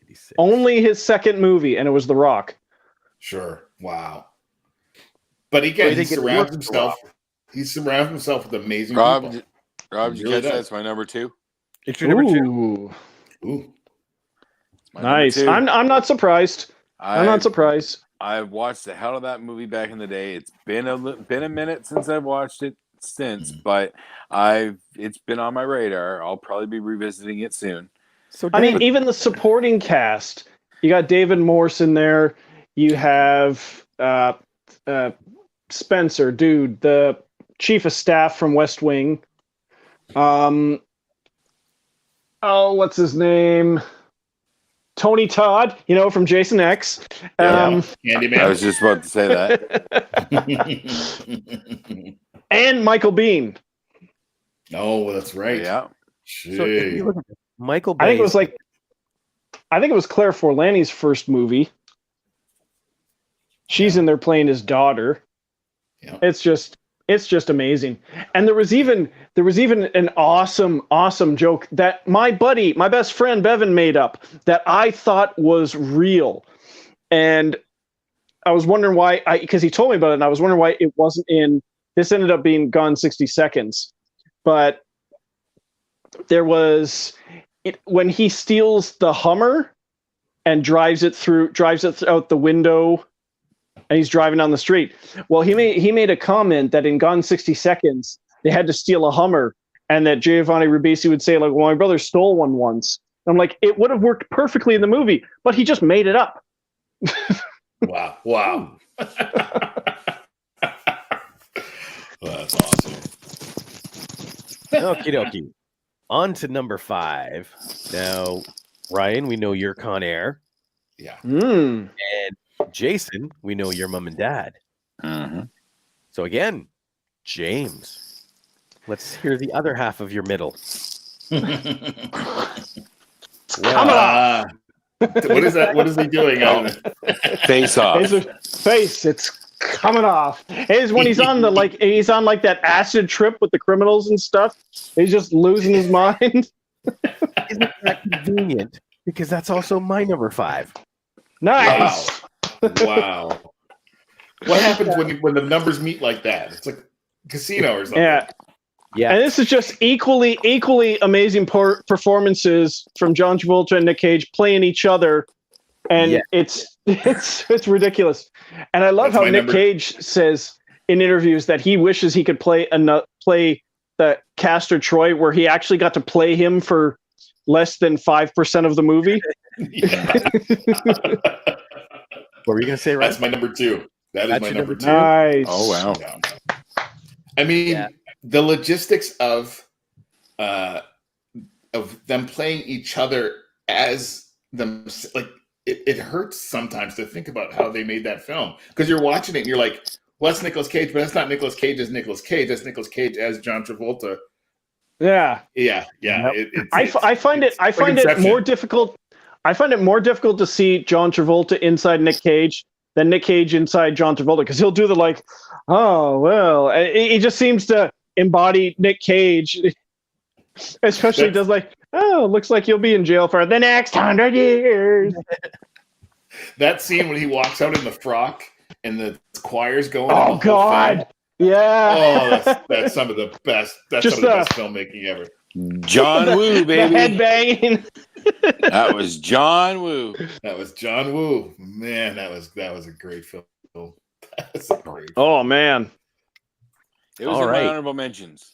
86. Only his second movie, and it was The Rock. Sure. Wow. But again, he surrounds himself. He surrounds himself with amazing Rob, people. did you Really catch does. that's my number 2? It's your number 2. Ooh, Ooh. My nice. number 2. I'm not surprised. I'm not surprised. I've watched the hell of that movie back in the day. It's been a minute since I've watched it but it's been on my radar. I'll probably be revisiting it soon. So I mean, even the supporting cast. You got David Morse in there. You have Spencer, dude, the chief of staff from West Wing. What's his name? Tony Todd, from Jason X. Candyman. I was just about to say that. And Michael Biehn. Oh, that's right. Yeah. So if you look at Michael Bay. I think it was Claire Forlani's first movie. She's in there playing his daughter. Yeah. It's just It's just amazing. And there was even an awesome joke that my best friend Bevan made up that I thought was real. And I was wondering why, because he told me about it, and I was wondering why it wasn't in. This ended up being Gone 60 Seconds, but there was when he steals the Hummer and drives it out the window, and he's driving down the street. Well, he made a comment that in Gone 60 Seconds they had to steal a Hummer, and that Giovanni Ribisi would say like, "Well, my brother stole one once." And I'm like, it would have worked perfectly in the movie, but he just made it up. Wow. Well, that's awesome. Okie dokie. On to number 5. Now, Ryan, we know you're Con Air. Yeah. And Jason, we know your mom and dad. Mm-hmm. So again, James, let's hear the other half of your middle. What is that? What is he doing? Face off. It's coming off. It's when he's on that acid trip with the criminals and stuff. He's just losing his mind. Isn't that convenient? Because that's also my number 5. Nice. Wow. What happens when the numbers meet like that? It's like a casino or something. Yeah. And this is just equally amazing performances from John Travolta and Nick Cage playing each other, and it's ridiculous. And I love how Nick Cage says in interviews that he wishes he could play the Castor Troy, where he actually got to play him for less than 5% of the movie. What were you going to say, Ryan? That's my number 2. That is my number 2. Nice. Oh, wow. Yeah. I mean, the logistics of them playing each other as them, like it hurts sometimes to think about how they made that film, because you're watching it and you're like, well, that's Nicolas Cage, but that's not Nicolas Cage as Nicolas Cage. That's Nicolas Cage as John Travolta. Yeah. Yep. I find it more difficult. I find it more difficult to see John Travolta inside Nick Cage than Nick Cage inside John Travolta, because he'll do the like, oh well. He just seems to embody Nick Cage, especially does like, oh, looks like you'll be in jail for the next 100 years. That scene when he walks out in the frock and the choir's going. Oh God. Yeah. Oh, that's some of the best. That's some of the best filmmaking ever. John Woo, baby. Headbanging. That was John Woo. That was John Woo. Man, that was a great film. That's a great film. Oh man. It was All in right. my honorable mentions.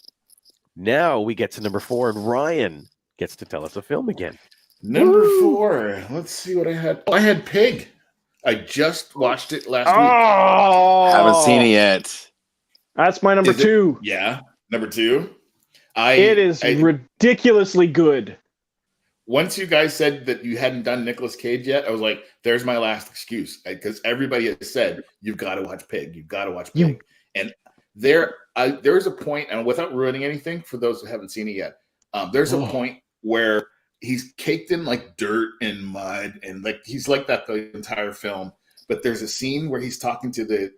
Now we get to number 4, and Ryan gets to tell us a film again. Number 4. Let's see what I had. Oh, I had Pig. I just watched it last week. Oh, Haven't seen it yet. That's my number 2. Yeah, number 2. It is ridiculously good. Once you guys said that you hadn't done Nicolas Cage yet, I was like, there's my last excuse, because everybody has said, you've got to watch Pig. You've got to watch Pig. And there is a point, and without ruining anything for those who haven't seen it yet, there's a point where he's caked in like dirt and mud, and like he's like that the entire film. But there's a scene where he's talking to the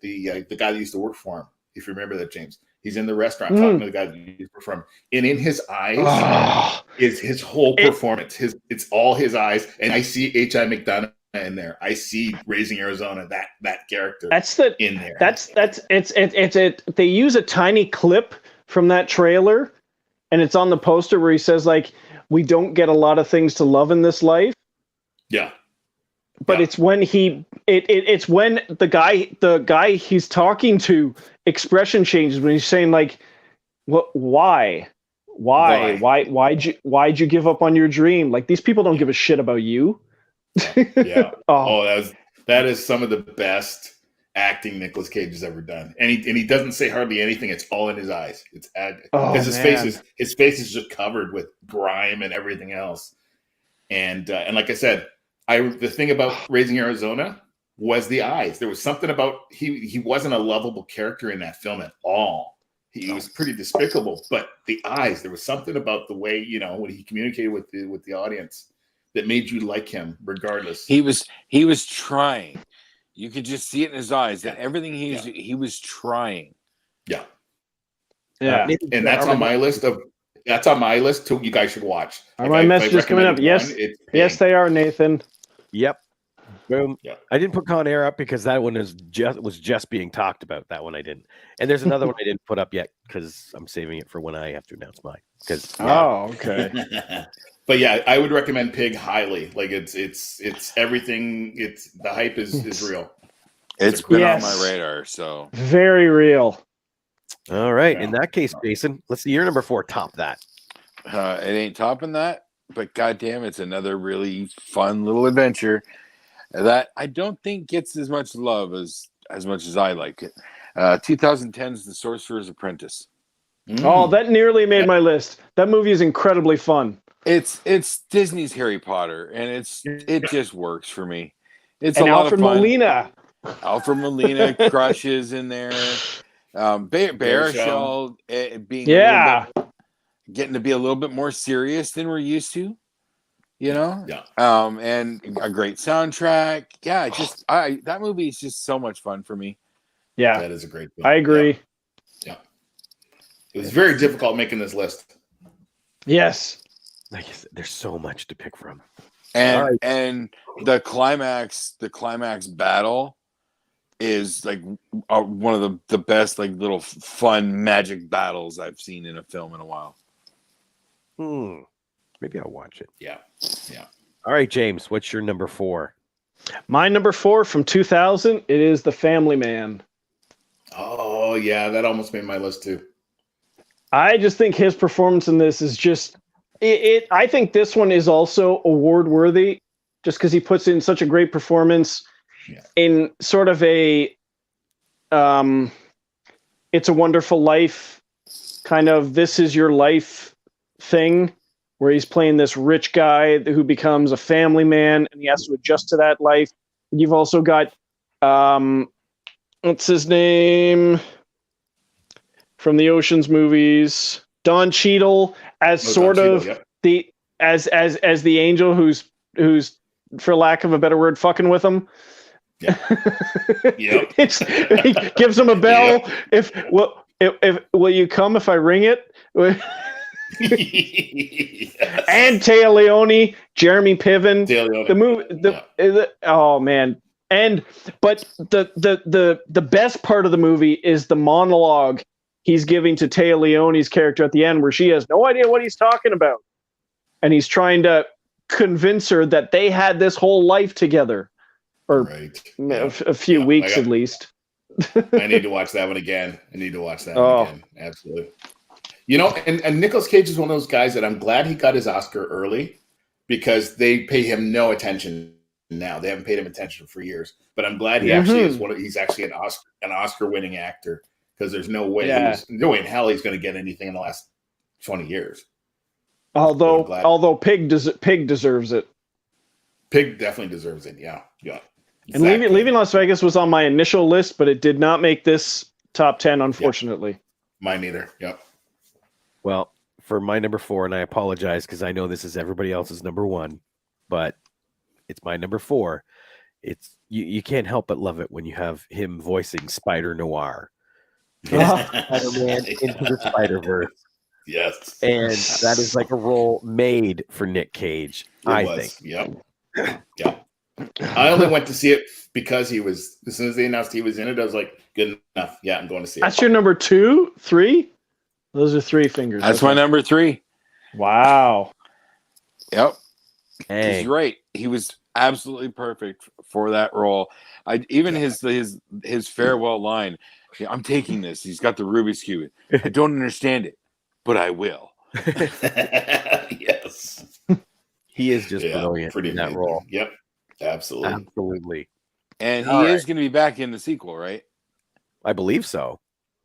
guy that used to work for him. If you remember that, James, he's in the restaurant talking to the guy that used to work for him, and in his eyes is his whole performance. It's all his eyes, and I see H.I. McDonough in there. I see Raising Arizona. That character. In there. It's they use a tiny clip from that trailer, and it's on the poster where he says like, we don't get a lot of things to love in this life. Yeah. But it's when it's when the guy he's talking to expression changes, when he's saying like, what, why'd you give up on your dream? Like, these people don't give a shit about you. Yeah. That is some of the best acting Nicolas Cage has ever done. And he doesn't say hardly anything. It's all in his eyes. It's because his face is just covered with grime and everything else. And like I said, the thing about Raising Arizona was the eyes. There was something about he wasn't a lovable character in that film at all. He was pretty despicable, but the eyes, there was something about the way, when he communicated with the audience that made you like him regardless. He was trying. You could just see it in his eyes that everything he was trying. Yeah. Yeah. And that's on my list of. That's on my list too. You guys should watch. Are my messages coming up? Yes. Yes, they are, Nathan. Yep. Boom. Yeah. I didn't put Con Air up because that one was just being talked about. That one I didn't. And there's another one I didn't put up yet because I'm saving it for when I have to announce mine. Because okay. But yeah, I would recommend Pig highly. Like it's everything. It's the hype is real. It's been on my radar, so very real. All right. In that case, Jason, let's see your number 4 top that. It ain't topping that, but goddamn, it's another really fun little adventure that I don't think gets as much love as much as I like it. 2010's The Sorcerer's Apprentice. Oh, that nearly made my list. That movie is incredibly fun. It's Disney's Harry Potter, and it just works for me. It's and a lot Alfred of fun. Molina. Alfred Molina crushes in there. Baruchel being getting to be a little bit more serious than we're used to, you know. Yeah. And a great soundtrack. Yeah, that movie is just so much fun for me. Yeah, that is a great film. I agree. Yeah. It was very difficult making this list. Yes. Like I said, there's so much to pick from. And the climax battle is like one of the best like little fun magic battles I've seen in a film in a while. Maybe I'll watch it. Yeah. All right, James, what's your number 4? My number 4 from 2000, it is The Family Man. Oh yeah, that almost made my list too. I just think his performance in this is just I think this one is also award worthy just because he puts in such a great performance in sort of a It's a Wonderful Life kind of this is your life thing where he's playing this rich guy who becomes a family man and he has to adjust to that life. And you've also got what's his name from the Ocean's movies? Don Cheadle as the angel who's for lack of a better word fucking with him. Yeah. Yep. He gives him a bell. If will you come if I ring it? Yes. And Téa Leoni, Jeremy Piven. The movie. Oh man. But the best part of the movie is the monologue he's giving to Téa Leoni's character at the end, where she has no idea what he's talking about, and he's trying to convince her that they had this whole life together, or a few weeks at least. I need to watch that one again. Again. Absolutely. You know, and Nicolas Cage is one of those guys that I'm glad he got his Oscar early because they pay him no attention now. They haven't paid him attention for years. But I'm glad he actually is he's actually an Oscar winning actor because there's no way in hell he's going to get anything in the last 20 years. Although Pig deserves it. Pig definitely deserves it. Yeah. And Leaving Las Vegas was on my initial list, but it did not make this top 10, unfortunately. Mine neither. Yep. Well, for my number 4, and I apologize because I know this is everybody else's number 1, but it's my number 4. It's you can't help but love it when you have him voicing Spider Noir. Spider-Man into the Spider-Verse. Yes. And that is like a role made for Nick Cage, I think. Yep. Yeah. I only went to see it because as soon as they announced he was in it, I was like, good enough. Yeah, I'm going to see it. That's your number 2, 3? Those are 3 fingers. That's my number 3. Wow. Yep. Hey. He's right. He was absolutely perfect for that role. His farewell line, I'm taking this. He's got the Rubik's Cube. I don't understand it, but I will. Yes. He is just brilliant in that role. Yep. Absolutely. And he is going to be back in the sequel, right? I believe so.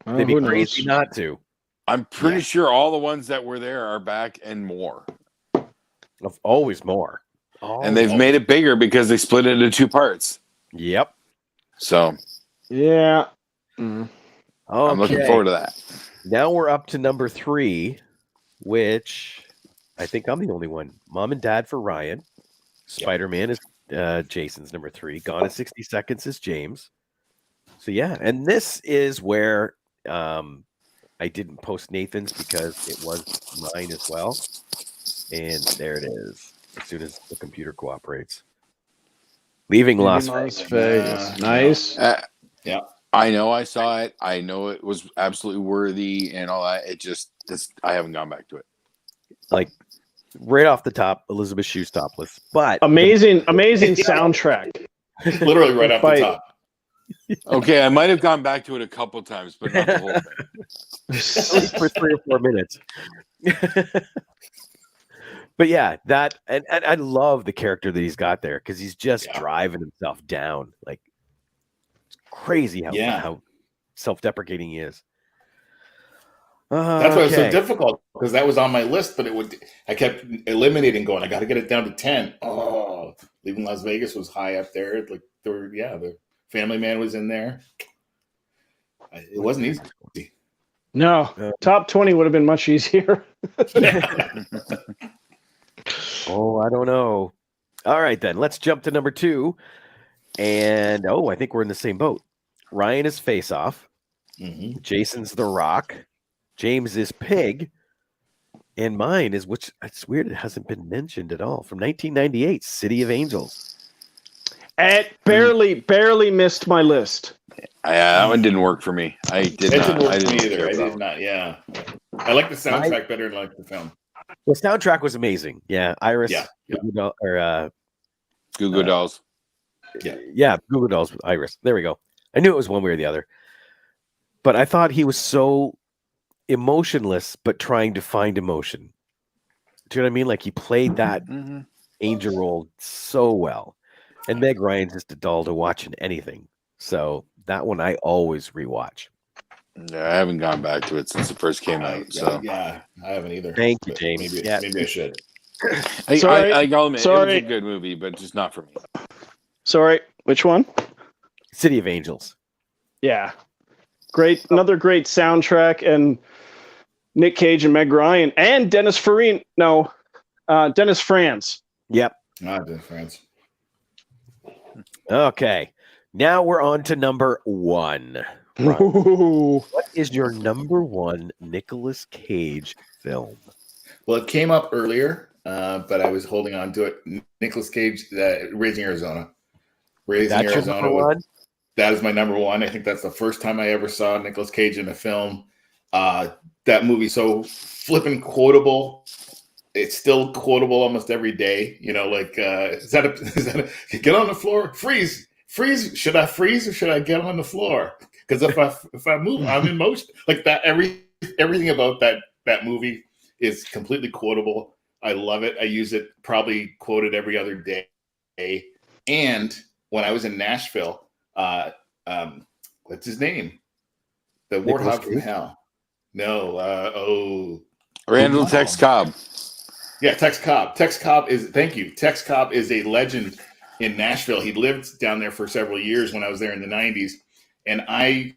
They'd be crazy not to. I'm pretty sure all the ones that were there are back and more. Always more. And they've made it bigger because they split it into 2 parts. Yep. So. Yeah. I'm looking forward to that. Now we're up to number 3, which I think I'm the only one. Mom and Dad for Ryan. Spider-Man is Jason's number 3. Gone in 60 Seconds is James. So yeah, and this is where I didn't post Nathan's because it was mine as well. And there it is. As soon as the computer cooperates. Leaving Las Vegas. Nice. Yeah. I know I saw it. I know it was absolutely worthy and all that. I haven't gone back to it. Like right off the top, Elizabeth Shue's topless. But Amazing soundtrack. Literally right off the top. Okay, I might have gone back to it a couple times, but not the whole thing. At least for 3 or 4 minutes. But yeah, that and I love the character that he's got there because he's just driving himself down. Like it's crazy how self-deprecating he is. That's why it was so difficult because that was on my list, but I kept eliminating, going, I got to get it down to 10. Oh, Leaving Las Vegas was high up there. Like the Family Man was in there. It wasn't easy. No, top 20 would have been much easier. Oh, I don't know. All right, then let's jump to number 2. And I think we're in the same boat. Ryan is Face Off. Mm-hmm. Jason's The Rock. James is Pig. And mine is, which it's weird, it hasn't been mentioned at all, from 1998, City of Angels. It barely missed my list. That one didn't work for me. It didn't work for me either. I did not. Yeah, I like the soundtrack better than I like the film. The soundtrack was amazing. Yeah, Iris. Yeah. Goo Goo Dolls. Yeah, Goo Goo Dolls with Iris. There we go. I knew it was one way or the other. But I thought he was so emotionless, but trying to find emotion. Do you know what I mean? Like he played that angel role so well. And Meg Ryan's just a doll to watch in anything. So that one I always rewatch. Yeah, I haven't gone back to it since it first came out. So I haven't either. Thank you, James. Maybe I should. I'll admit, it was a good movie, but just not for me. Sorry, which one? City of Angels. Yeah, another great soundtrack, and Nick Cage and Meg Ryan and Dennis Farina. No, Dennis Franz. Yep. Dennis Franz. Okay, now we're on to number 1. What is your number 1 Nicolas Cage film? Well, it came up earlier, but I was holding on to it. Nicolas Cage, Raising Arizona. That's your number 1? That is my number 1. I think that's the first time I ever saw Nicolas Cage in a film. That movie's so flippin' quotable. It's still quotable almost every day. You know, like is that a get on the floor, freeze. Should I freeze or should I get on the floor? Because if I move, I'm in motion. Like that, everything about that movie is completely quotable. I love it. I use it, probably quoted every other day. And when I was in Nashville, what's his name? The Warthog from Hell. No. Randall Tex Cobb. Yeah, Tex Cobb. Thank you. Tex Cobb is a legend in Nashville. He lived down there for several years when I was there in the 90s. And I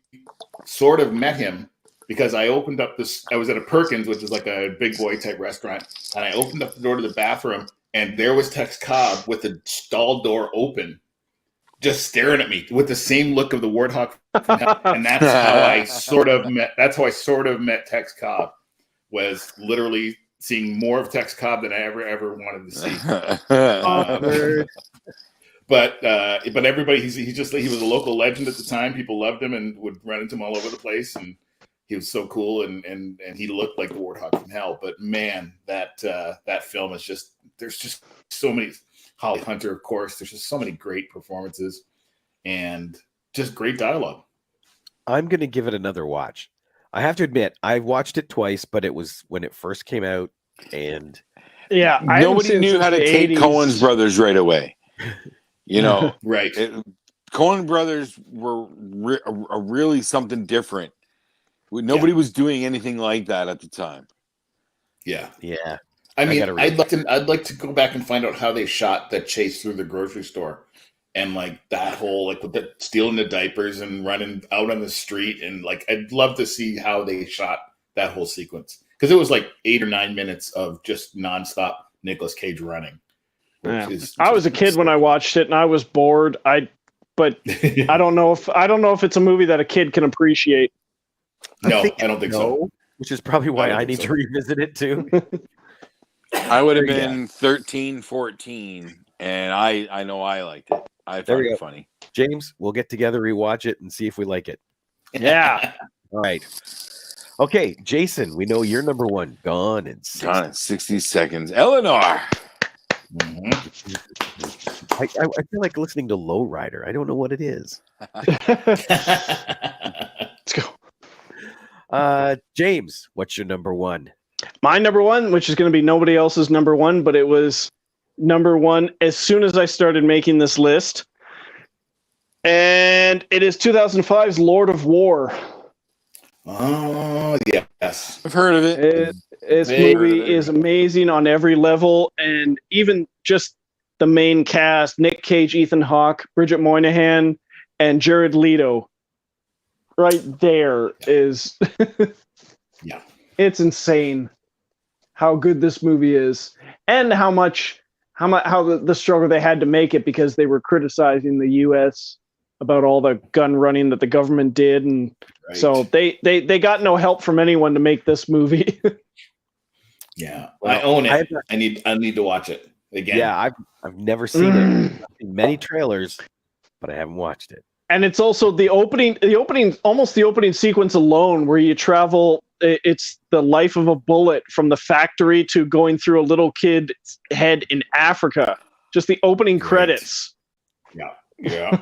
sort of met him because I opened up I was at a Perkins, which is like a big boy type restaurant. And I opened up the door to the bathroom and there was Tex Cobb with the stall door open, just staring at me with the same look of the Warthog. And that's how I sort of met Tex Cobb, was literally seeing more of Tex Cobb than I ever wanted to see. But everybody, he was a local legend at the time. People loved him and would run into him all over the place. And he was so cool, and he looked like the Warthog from Hell. But man, that film is just, there's just so many. Holly Hunter, of course. There's just so many great performances and just great dialogue. I'm going to give it another watch. I have to admit, I've watched it twice, but it was when it first came out, and nobody knew how to take Coen's brothers right away. You know, right? Coen brothers were really something different. Nobody was doing anything like that at the time. Yeah. I mean, I'd like to go back and find out how they shot that chase through the grocery store, and like that whole, like with the stealing the diapers and running out on the street, and like I'd love to see how they shot that whole sequence, because it was like 8 or 9 minutes of just nonstop Nicolas Cage running. I was a kid when I watched it, and I was bored. But I don't know if it's a movie that a kid can appreciate. No, I don't think so. Which is probably why I think need so. to revisit it too. I would have been 13, 14, and I know I liked it. I There found we it go. funny. James, we'll get together, rewatch it, and see if we like it. Yeah. All right. Okay, Jason, we know you're number one. Gone in 60. Gone in 60 seconds. Eleanor. I feel like listening to Lowrider. I don't know what it is. Let's go. James, what's your number one? My number one, which is going to be nobody else's number one, but it was number one as soon as I started making this list. And it is 2005's Lord of War. Oh, yes. I've heard of it. This movie is amazing on every level, and even just the main cast, Nick Cage, Ethan Hawke, Bridget Moynihan, and Jared Leto. Right there is... Yeah. It's insane how good this movie is, and how the struggle they had to make it, because they were criticizing the U.S. about all the gun running that the government did, and so they got no help from anyone to make this movie. Yeah, Well, I own it. I need to watch it again. Yeah, I've never seen it. I've seen many trailers, but I haven't watched it. And it's also the opening sequence alone, where you travel. It's the life of a bullet from the factory to going through a little kid's head in Africa. Just the opening credits. Yeah.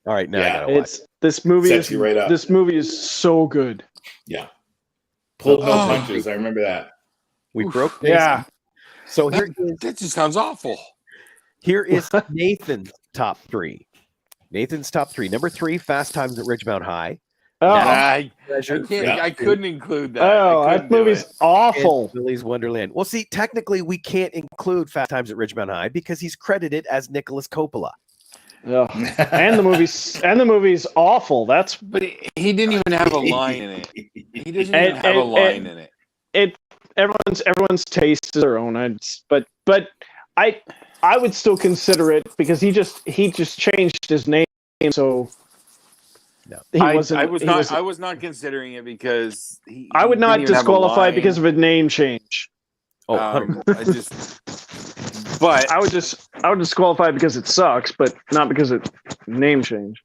All right, now I gotta watch. This movie Sets you right up. This movie is so good. Yeah. Pulled no punches. I remember that. We broke. Yeah. So That just sounds awful. Here is Nathan's top three. Number 3, Fast Times at Ridgemount High. Oh, I couldn't include that. that movie's awful. Willy's Wonderland. Well, see, technically, we can't include Fast Times at Ridgemount High because he's credited as Nicholas Coppola. Yeah. And the movie's awful. But he didn't even have a line in it. He doesn't even have a line in it. Everyone's taste is their own. But I would still consider it, because he just changed his name, so no. I was not considering it because I would not disqualify because of a name change. Oh, but I would disqualify because it sucks, but not because it name change.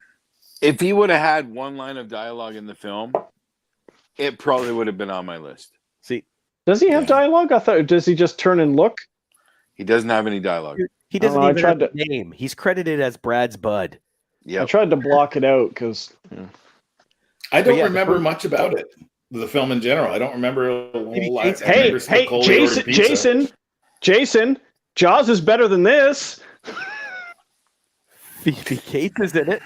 If he would have had one line of dialogue in the film, it probably would have been on my list. See, does he have dialogue? Does he just turn and look? He doesn't have any dialogue. He doesn't even have a name. He's credited as Brad's bud. Yeah, I tried to block it out because I don't remember much about it. The film in general, I don't remember a whole lot. Hey, Jason, Jaws is better than this. Phoebe Cates is in it.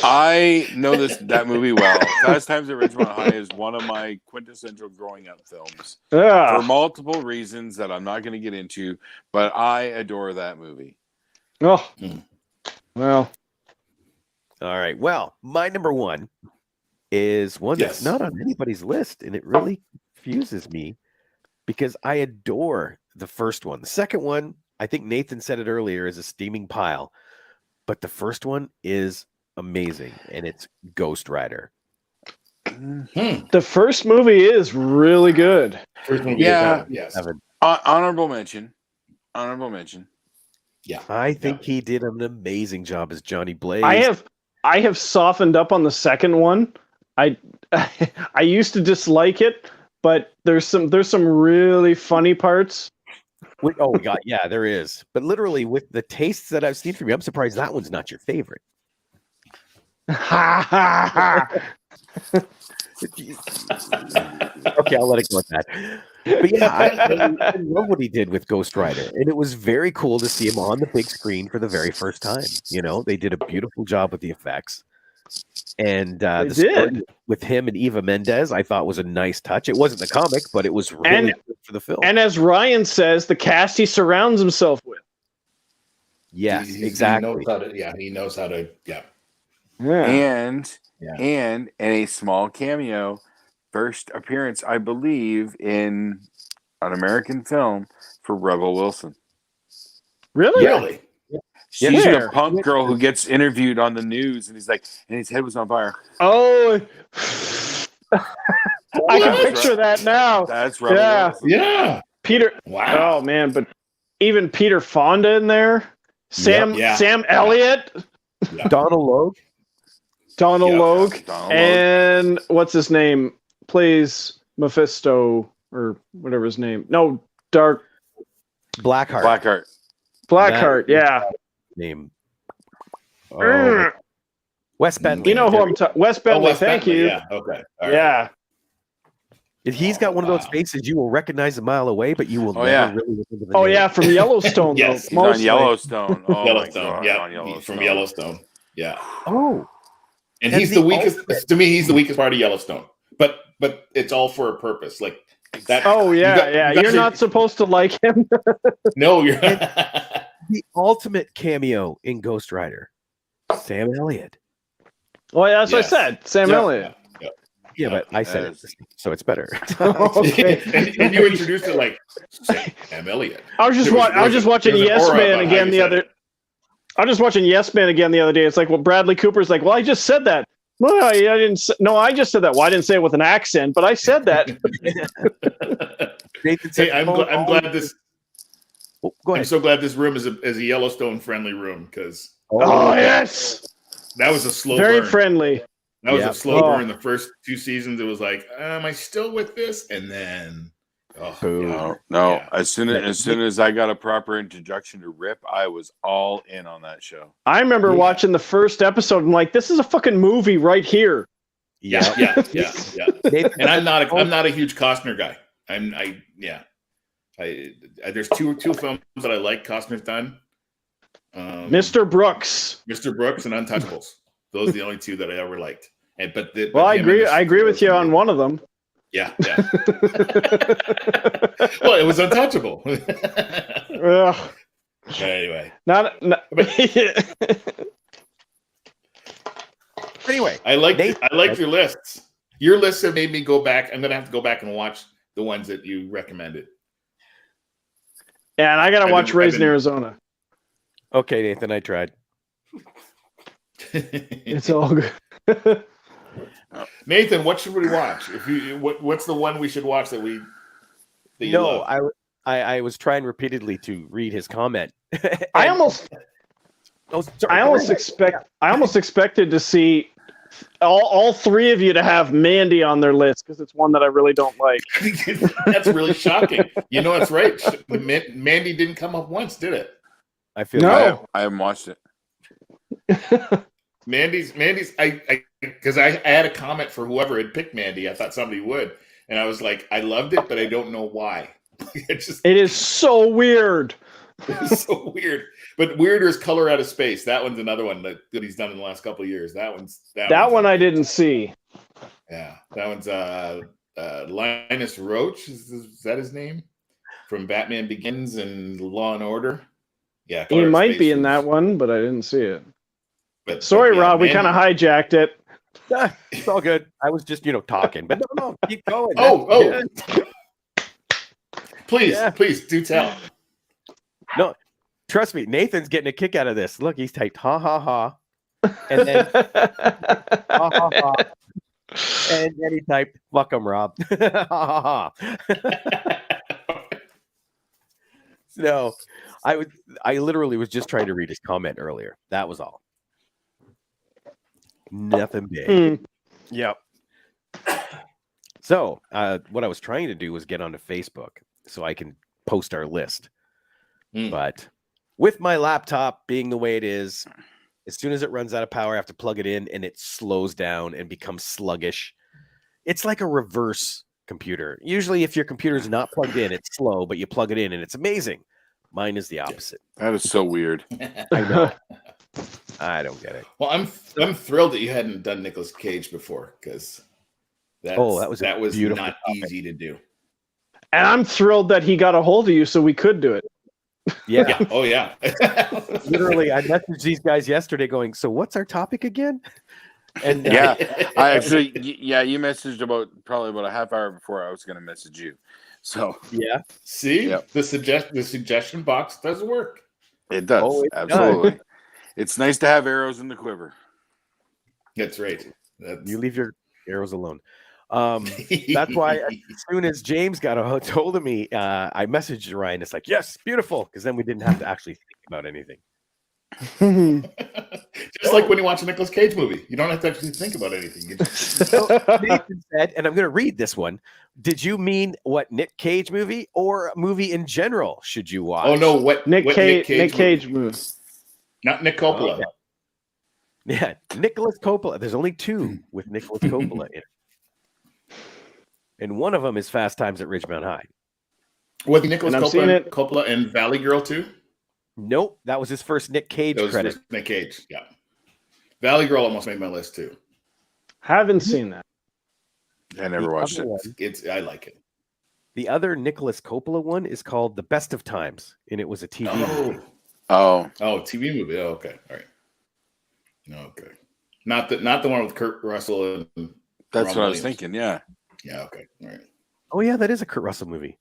I know that movie well. Fast Times at Ridgemont High is one of my quintessential growing up films for multiple reasons that I'm not going to get into, but I adore that movie. Oh, well. All right. Well, my number one is one that's not on anybody's list, and it really confuses me because I adore the first one. The second one, I think Nathan said it earlier, is a steaming pile, but the first one is amazing, and it's Ghost Rider. The first movie is really good. Yes. Honorable mention. Yeah, I think he did an amazing job as Johnny Blaze. I have softened up on the second one. I used to dislike it, but there's some really funny parts. There is. But literally, with the tastes that I've seen from you, I'm surprised that one's not your favorite. Okay, I'll let it go at that. But yeah, I love what he did with Ghost Rider, and it was very cool to see him on the big screen for the very first time. They did a beautiful job with the effects, and the story with him and Eva Mendes, I thought was a nice touch. It wasn't the comic, but it was really good for the film. And as Ryan says, the cast he surrounds himself with. Yes, exactly. He knows how to. Yeah. And in a small cameo, first appearance, I believe, in an American film for Rebel Wilson. Really? Really? She's Where? the punk girl who gets interviewed on the news, and he's like, and his head was on fire. Oh, I can That's picture right. that now. That's Rebel Yeah. Wilson. Yeah. Peter. Wow. Oh man, but even Peter Fonda in there. Sam Yeah. Sam Elliott, Donald Logue. Donald Yeah. Logue, Donald Logue. and what's his name? Plays Mephisto or whatever his name. No, Dark Blackheart. Blackheart. Yeah. Name. Oh, Mm. Wes Bentley. You know who I'm talking. Wes Bentley. Wes Thank Bentley, you. Yeah. Okay. All right. Yeah. He's got one of those faces you will recognize a mile away, but you will never yeah. really look into the Oh name. yeah, from Yellowstone. Yes. though, He's on mostly. Yellowstone. Oh, Yellowstone. my God, Yeah. on Yellowstone. From Yellowstone. Yeah. Oh, And And he's the the weakest. ultimate- To me, he's the weakest part of Yellowstone. But it's all for a purpose. Like that. Oh yeah, you got- yeah. you got You're to- not supposed to like him. No, you're. the ultimate cameo in Ghost Rider, Sam Elliott. Well, yeah, that's what I Yes. said. Sam Yeah. Elliott. Yeah, but I said it, so it's better. Okay. and you introduced it like Sam Elliott. I was just There was- I was just watching there was an Yes aura Man about how again you the said other. it. I was just watching Yes Man again the other day. It's like, well, Bradley Cooper's like, well, I just said that. Well, I didn't. No, I just said that. Well, I didn't say it with an accent, but I said that. Nathan said, Hey, I'm glad this. Oh, go I'm ahead. so glad this room is a Yellowstone friendly room because Oh yes, that was a slow very burn. friendly. That was Yeah. a slow Oh. burn. The first 2 seasons, it was like, am I still with this? And then, Boom. yeah. No. Yeah. As soon as I got a proper introduction to Rip, I was all in on that show. I remember Yeah. watching the first episode. And like, this is a fucking movie right here. Yeah, yeah. Nathan, And I'm not a huge Costner guy. There's two films that I like Costner's done. Mr. Brooks. Mr. Brooks and Untouchables. Those are the only 2 that I ever liked. Well, I agree with you on one of them. Yeah. Well, it was Untouchable. Ugh. Anyway, Not anyway, I like Nathan- your lists. Your lists have made me go back. I'm gonna have to go back and watch the ones that you recommended. and I gotta I've watch been- Raising Arizona. okay, Nathan, I tried. It's all good. Nathan, what should we watch? What's the one we should watch that you No, love? I was trying repeatedly to read his comment. I And- almost oh, sorry, go ahead. I almost expected to see all 3 of you to have Mandy on their list because it's one that I really don't like. That's really shocking. You know, it's right. Mandy didn't come up once, did it? I feel No. I haven't watched it. Mandy's. Because I had a comment for whoever had picked Mandy. I thought somebody would, and I was like, I loved it, but I don't know why. It is so weird. It's so weird. But weirder is Color Out of Space. That one's another one that he's done in the last couple of years. That one I didn't see. Yeah, that one's Linus Roach. Is that his name? From Batman Begins and Law and Order. Yeah, He Color Out of might Space be in was- that one, but I didn't see it. But Sorry, yeah, Rob. We Mandy- kind of hijacked it. Ah, it's all good. I was just, talking, but no, keep going. Oh, please, Yeah. please do tell. No, trust me, Nathan's getting a kick out of this. Look, he's typed ha ha ha, and then ha ha ha, and then he typed fuck 'em, Rob. Ha ha ha. No, I literally was just trying to read his comment earlier. That was all. Nothing big. Hmm. Yep. So, what I was trying to do was get onto Facebook so I can post our list. But with my laptop being the way it is, as soon as it runs out of power, I have to plug it in and it slows down and becomes sluggish. It's like a reverse computer. Usually, if your computer is not plugged in, it's slow, but you plug it in and it's amazing. Mine is the opposite. That is so weird. I know. I don't get it. Well, I'm thrilled that you hadn't done Nicolas Cage before because that was beautiful not topic. easy to do. And I'm thrilled that he got a hold of you so we could do it. Yeah. Yeah. Oh yeah. Literally, I messaged these guys yesterday going, so what's our topic again? And Yeah, I actually, you messaged probably about a half hour before I was going to message you. So yeah. See, Yep. the suggestion box does work. It does. Oh, it Absolutely. It's nice to have arrows in the quiver. That's right. You leave your arrows alone. That's why as soon as James got a hold of me, I messaged Ryan. It's like, yes, beautiful, because then we didn't have to actually think about anything. Just like when you watch a Nicolas Cage movie, you don't have to actually think about anything. You just... So Nathan said, and I'm going to read this one. Did you mean what Nick Cage movie or a movie in general should you watch? Oh no, what Nick Cage Cage movie? movie. Not Nick Coppola. Okay. Yeah, Nicholas Coppola. There's only two with Nicholas Coppola in it. And one of them is Fast Times at Ridgemont High. Was Nicholas And I've seen it. Coppola and Valley Girl too? Nope, that was his first Nick Cage That was credit. first Nick Cage, yeah. Valley Girl almost made my list too. Haven't seen that. I never watched it. I like it. The other Nicholas Coppola one is called The Best of Times, and it was a TV movie. Oh, TV movie. Oh, okay, all right. Okay, not the one with Kurt Russell and that's Ron what I was Williams. thinking. Yeah. Yeah, okay, all right. Oh yeah, that is a Kurt Russell movie.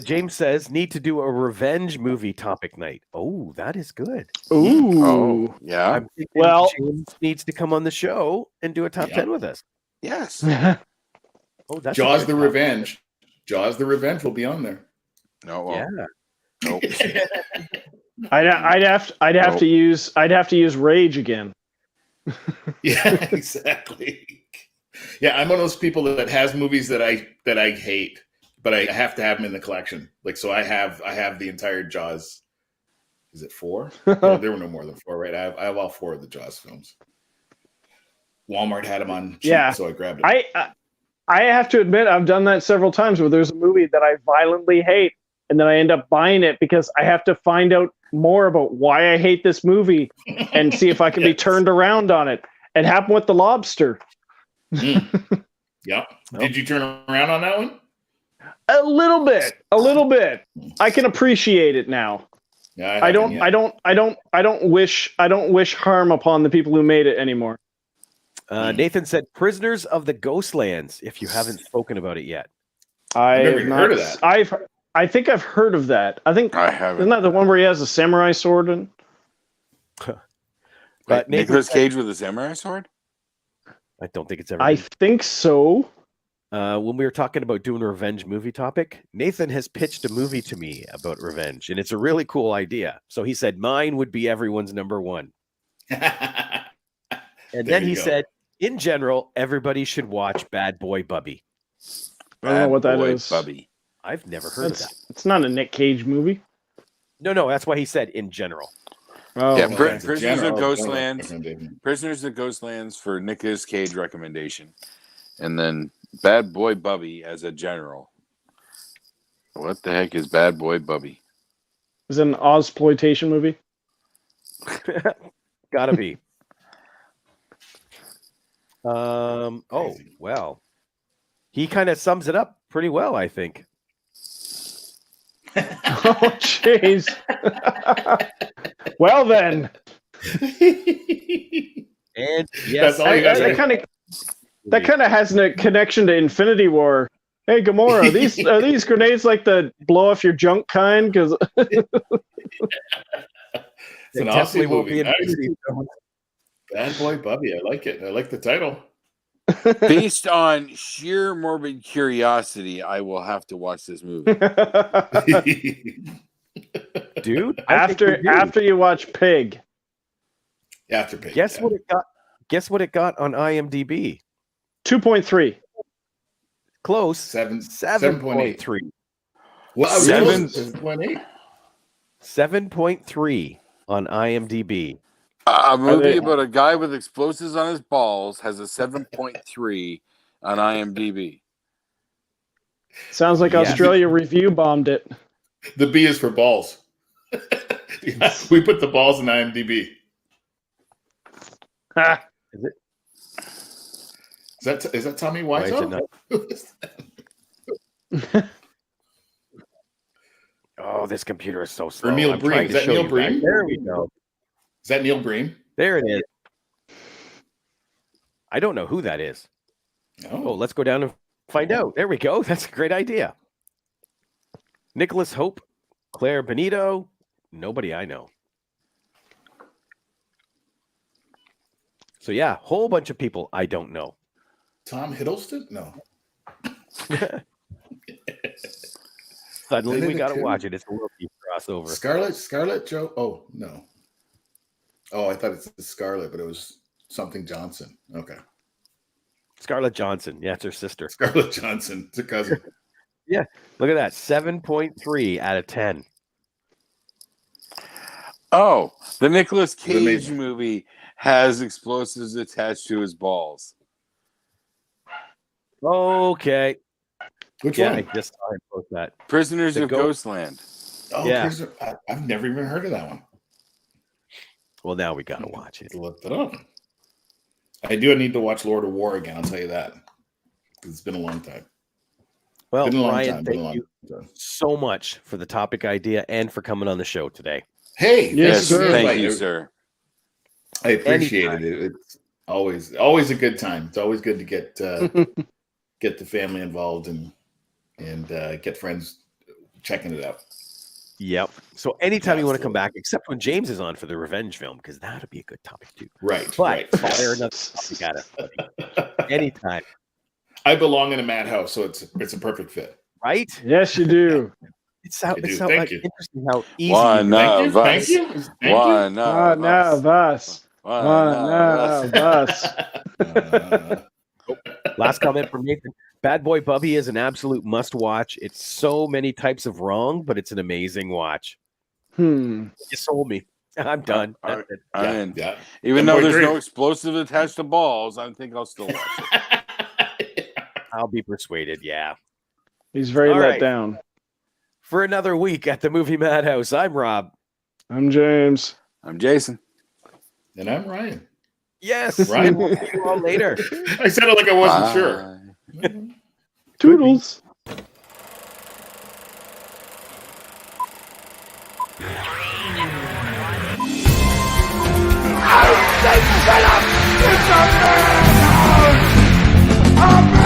James says need to do a revenge movie topic night. Oh, that is good. Ooh. Oh, yeah. I'm thinking Well- James needs to come on the show and do a top 10 with us. Yes. Oh, that's Jaws a the good Revenge. Jaws the Revenge will be on there. No. topic. Well, Yeah. nope. I'd have to use Rage again. Yeah, exactly. Yeah, I'm one of those people that has movies that I hate, but I have to have them in the collection. Like, so I have the entire Jaws. Is it 4? Yeah, there were no more than 4, right? I have all 4 of the Jaws films. Walmart had them on cheap, Yeah. so I grabbed it. I have to admit I've done that several times where there's a movie that I violently hate and then I end up buying it because I have to find out more about why I hate this movie and see if I can be turned around on it. It happened with The Lobster. Yep. Did you turn around on that one? A little bit. I can appreciate it now. Yeah, I don't wish harm upon the people who made it anymore. Nathan said Prisoners of the Ghostlands, if you haven't spoken about it yet. I've never even heard of that. I think I've heard of that. I think I haven't. isn't that the one where he has a samurai sword in? But Nathan Nicolas said- Cage with a samurai sword? I don't think it's ever I been. think so. When we were talking about doing a revenge movie topic, Nathan has pitched a movie to me about revenge, and it's a really cool idea. So he said mine would be everyone's number one. And There then you he go. said, in general, everybody should watch Bad Boy Bubby. I don't know what that Bad Boy is. Bubby. I've never heard of that. It's not a Nick Cage movie. No, that's why he said in general. Oh, Yeah, okay. Prisoners of General Ghostlands. recommendation. Prisoners of Ghostlands for Nicolas Cage recommendation. And then Bad Boy Bubby as a general. What the heck is Bad Boy Bubby? Is it an Ozploitation movie? Gotta be. Oh, well. He kind of sums it up pretty well, I think. Oh, jeez. Well then, And yes, That's all you got to that kind of has a connection to Infinity War. Hey, Gamora, are these grenades like the blow off your junk kind? Because It's an It awesome definitely won't movie. be Infinity Stones. Bad Boy Bubby. I like it. I like the title. Based on sheer morbid curiosity, I will have to watch this movie. Dude, I think we do. after you watch Pig, After Pig. Guess yeah. what it got? Guess what it got on IMDb? 2.3. Close. 7.8. 7.3. Well, Seven- 7.8. 7.3 on IMDb. A movie they- about a guy with explosives on his balls has a 7.3 on IMDb. Sounds like Yeah. Australia review bombed it. The B is for balls. Yeah, we put the balls in IMDb. Ha. Is that Tommy Why is it Wiseau? not? Oh, this computer is so slow. Neil I'm Breen. trying Is to that show Neil you Breen? back. There we go. Is that Neil Breen? There it is. I don't know who that is. Oh, No. let's go down and find out. There we go. That's a great idea. Nicholas Hope, Claire Benito, Nobody I know. So yeah, whole bunch of people I don't know. Tom Hiddleston? No. Suddenly we got to Benedict watch it. It's a Loki crossover. Scarlett Joe. Oh no. Oh, I thought it's Scarlett, but it was something Johnson. Okay. Scarlett Johansson. Yeah, it's her sister. Scarlett Johnson. It's a cousin. Yeah, look at that. 7.3 out of 10. Oh, the Nicolas Cage Amazing. movie has explosives attached to his balls. Okay. Which Yeah, I one? just saw him post that. Prisoners The of Ghost- Ghostland. Oh, Yeah. I've never even heard of that one. Well, now we got to watch it. Look that up. I do need to watch Lord of War again. I'll tell you that. 'Cause it's been a long time. Well, Been a long Ryan, time. Been a thank long you time. so much for the topic idea and for coming on the show today. Hey, Yes, thanks for the sir. Thank invite. you, sir. I appreciate Anytime. it. It's always a good time. It's always good to get the family involved and get friends checking it out. Yep. So anytime you want to come Absolutely. back, except when James is on for the revenge film, because that'd be a good topic too. Right, But right. fire another topic at us. Anytime. I belong in a madhouse, so it's a perfect fit. Right? Yes, you do. It's how I do. it's how Thank like, you. interesting how easy One you of Thank us. you. Thank you. One One of of us. us. One One of us. of us. Last comment from Nathan. Bad Boy Bubby is an absolute must watch. It's so many types of wrong, but it's an amazing watch. You sold me. I'm done. That's it. And Yeah. even The though boy there's no dream. explosive attached to balls, I think I'll still watch it. I'll be persuaded. Yeah. He's very All let right. down. For another week at the Movie Madhouse, I'm Rob. I'm James. I'm Jason. And I'm Ryan. Yes. Ryan? We'll see you all later. I said it like I wasn't sure. Bye. Toodles. I said shut up! It's a madhouse! A